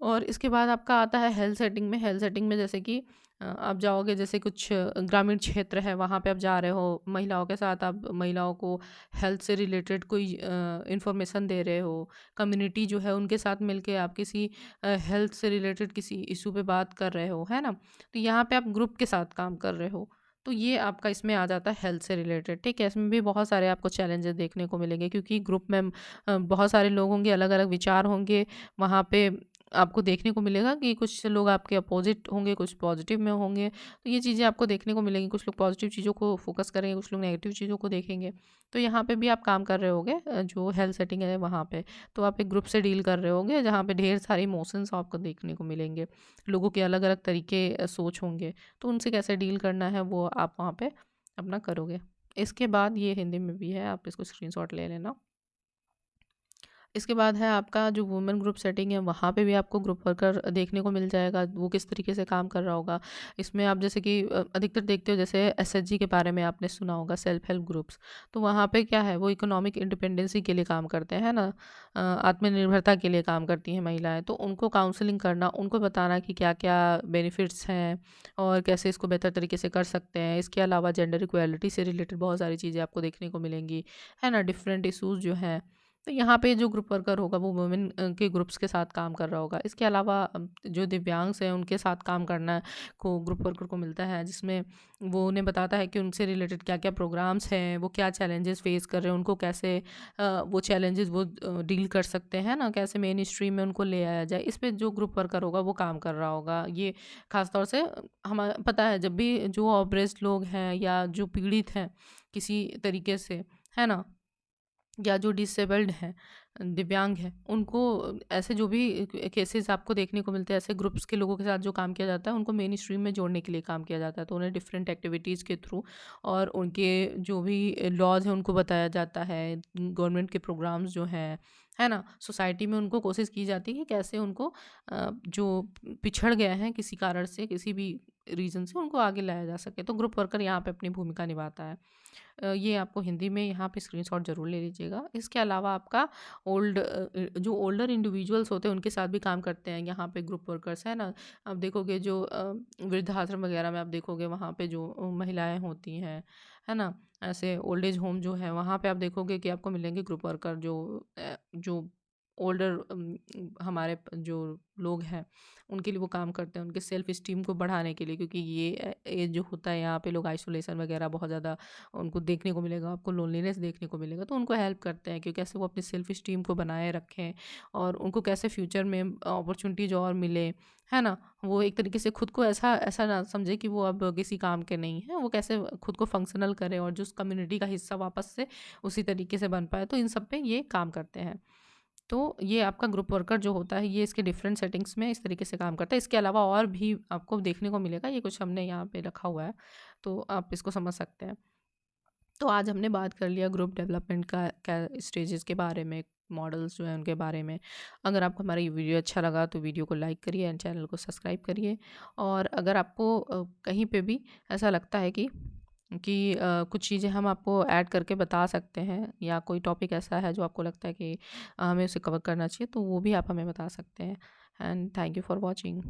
और इसके बाद आपका आता है हेल्थ सेटिंग में। हेल्थ सेटिंग में जैसे कि आप जाओगे, जैसे कुछ ग्रामीण क्षेत्र है वहाँ पे आप जा रहे हो, महिलाओं के साथ आप महिलाओं को हेल्थ से रिलेटेड कोई इंफॉर्मेशन दे रहे हो, कम्युनिटी जो है उनके साथ मिलके आप किसी हेल्थ से रिलेटेड किसी इशू पे बात कर रहे हो, है ना। तो यहाँ पे आप ग्रुप के साथ काम कर रहे हो, तो ये आपका इसमें आ जाता है हेल्थ से रिलेटेड, ठीक है। इसमें भी बहुत सारे आपको चैलेंजेस देखने को मिलेंगे क्योंकि ग्रुप में बहुत सारे लोग होंगे, अलग अलग विचार होंगे। वहाँ पे आपको देखने को मिलेगा कि कुछ लोग आपके अपोजिट होंगे, कुछ पॉजिटिव में होंगे। तो ये चीज़ें आपको देखने को मिलेंगी। कुछ लोग पॉजिटिव चीज़ों को फोकस करेंगे, कुछ लोग नेगेटिव चीज़ों को देखेंगे। तो यहाँ पे भी आप काम कर रहे होगे जो हेल्थ सेटिंग है वहाँ पे। तो आप एक ग्रुप से डील कर रहे होगे जहाँ पे ढेर सारे इमोशंस आपको देखने को मिलेंगे। लोगों के अलग अलग तरीके सोच होंगे, तो उनसे कैसे डील करना है वो आप वहाँ पे अपना करोगे। इसके बाद ये हिंदी में भी है, आप इसको स्क्रीनशॉट ले लेना। इसके बाद है आपका जो वुमेन ग्रुप सेटिंग है, वहाँ पे भी आपको ग्रुप वर्कर देखने को मिल जाएगा, वो किस तरीके से काम कर रहा होगा। इसमें आप जैसे कि अधिकतर देखते हो, जैसे एसएचजी के बारे में आपने सुना होगा, सेल्फ हेल्प ग्रुप्स। तो वहाँ पे क्या है, वो इकोनॉमिक इंडिपेंडेंसी के लिए काम करते हैं ना, आत्मनिर्भरता के लिए काम करती हैं महिलाएं। तो उनको काउंसलिंग करना, उनको बताना कि क्या क्या बेनिफिट्स हैं और कैसे इसको बेहतर तरीके से कर सकते हैं। इसके अलावा जेंडर इक्वालिटी से रिलेटेड बहुत सारी चीज़ें आपको देखने को मिलेंगी, है ना, डिफरेंट इशूज़ जो हैं तो यहाँ पे जो ग्रुप वर्कर होगा वो वुमेन के ग्रुप्स के साथ काम कर रहा होगा। इसके अलावा जो दिव्यांग्स हैं उनके साथ काम करना को ग्रुप वर्कर को मिलता है, जिसमें वो उन्हें बताता है कि उनसे रिलेटेड क्या-क्या प्रोग्राम्स हैं, वो क्या चैलेंजेस फेस कर रहे हैं, उनको कैसे वो चैलेंजेस वो डील कर सकते हैं ना, कैसे मेन स्ट्रीम में उनको ले आया जाए। इस पे जो ग्रुप वर्कर होगा वो काम कर रहा होगा। ये ख़ास तौर से हमा पता है जब भी जो ऑप्रेस्ड लोग हैं या जो पीड़ित हैं किसी तरीके से, है ना? या जो डिसेबल्ड हैं, दिव्यांग हैं, उनको ऐसे जो भी केसेस आपको देखने को मिलते हैं, ऐसे ग्रुप्स के लोगों के साथ जो काम किया जाता है, उनको मेन स्ट्रीम में जोड़ने के लिए काम किया जाता है। तो उन्हें डिफरेंट एक्टिविटीज़ के थ्रू और उनके जो भी लॉज़ हैं, उनको बताया जाता है। गवर्नमेंट के प्रोग्राम्स जो हैं, है ना? सोसाइटी में उनको कोशिश की जाती है कि कैसे उनको जो पिछड़ गए हैं किसी कारण से, किसी भी रीज़न से, उनको आगे लाया जा सके। तो ग्रुप वर्कर यहाँ पे अपनी भूमिका निभाता है। ये आपको हिंदी में यहाँ पे स्क्रीनशॉट ज़रूर ले लीजिएगा। इसके अलावा आपका जो ओल्डर इंडिविजुअल्स होते हैं उनके साथ भी काम करते हैं यहाँ पे ग्रुप वर्कर्स, है ना? आप देखोगे जो वृद्धाश्रम वगैरह में आप देखोगे वहाँ पे जो महिलाएँ होती हैं, है ना? ऐसे ओल्ड एज होम जो है वहाँ पे आप देखोगे कि आपको मिलेंगे ग्रुप वर्कर जो ओल्डर हमारे जो लोग हैं उनके लिए वो काम करते हैं, उनके सेल्फ इस्टीम को बढ़ाने के लिए, क्योंकि ये एज जो होता है यहाँ पे लोग आइसोलेशन वगैरह बहुत ज़्यादा उनको देखने को मिलेगा, आपको लोनलीनेस देखने को मिलेगा। तो उनको हेल्प करते हैं कि कैसे वो अपनी सेल्फ इस्टीम को बनाए रखें और उनको कैसे फ्यूचर में अपॉर्चुनिटीज और मिले, है ना? वो एक तरीके से खुद को ऐसा ऐसा ना समझे कि वो अब किसी काम के नहीं है, वो कैसे खुद को फंक्शनल करे और जो उस कम्युनिटी का हिस्सा वापस से उसी तरीके से बन पाए। तो इन सब पे ये काम करते हैं। तो ये आपका ग्रुप वर्कर जो होता है ये इसके डिफरेंट सेटिंग्स में इस तरीके से काम करता है। इसके अलावा और भी आपको देखने को मिलेगा, ये कुछ हमने यहाँ पे रखा हुआ है, तो आप इसको समझ सकते हैं। तो आज हमने बात कर लिया ग्रुप डेवलपमेंट का क्या स्टेजेस के बारे में, मॉडल्स जो हैं उनके बारे में। अगर आपको हमारा ये वीडियो अच्छा लगा तो वीडियो को लाइक करिए एंड चैनल को सब्सक्राइब करिए। और अगर आपको कहीं पे भी ऐसा लगता है कि कुछ चीज़ें हम आपको ऐड करके बता सकते हैं या कोई टॉपिक ऐसा है जो आपको लगता है कि हमें उसे कवर करना चाहिए, तो वो भी आप हमें बता सकते हैं। And thank you for watching.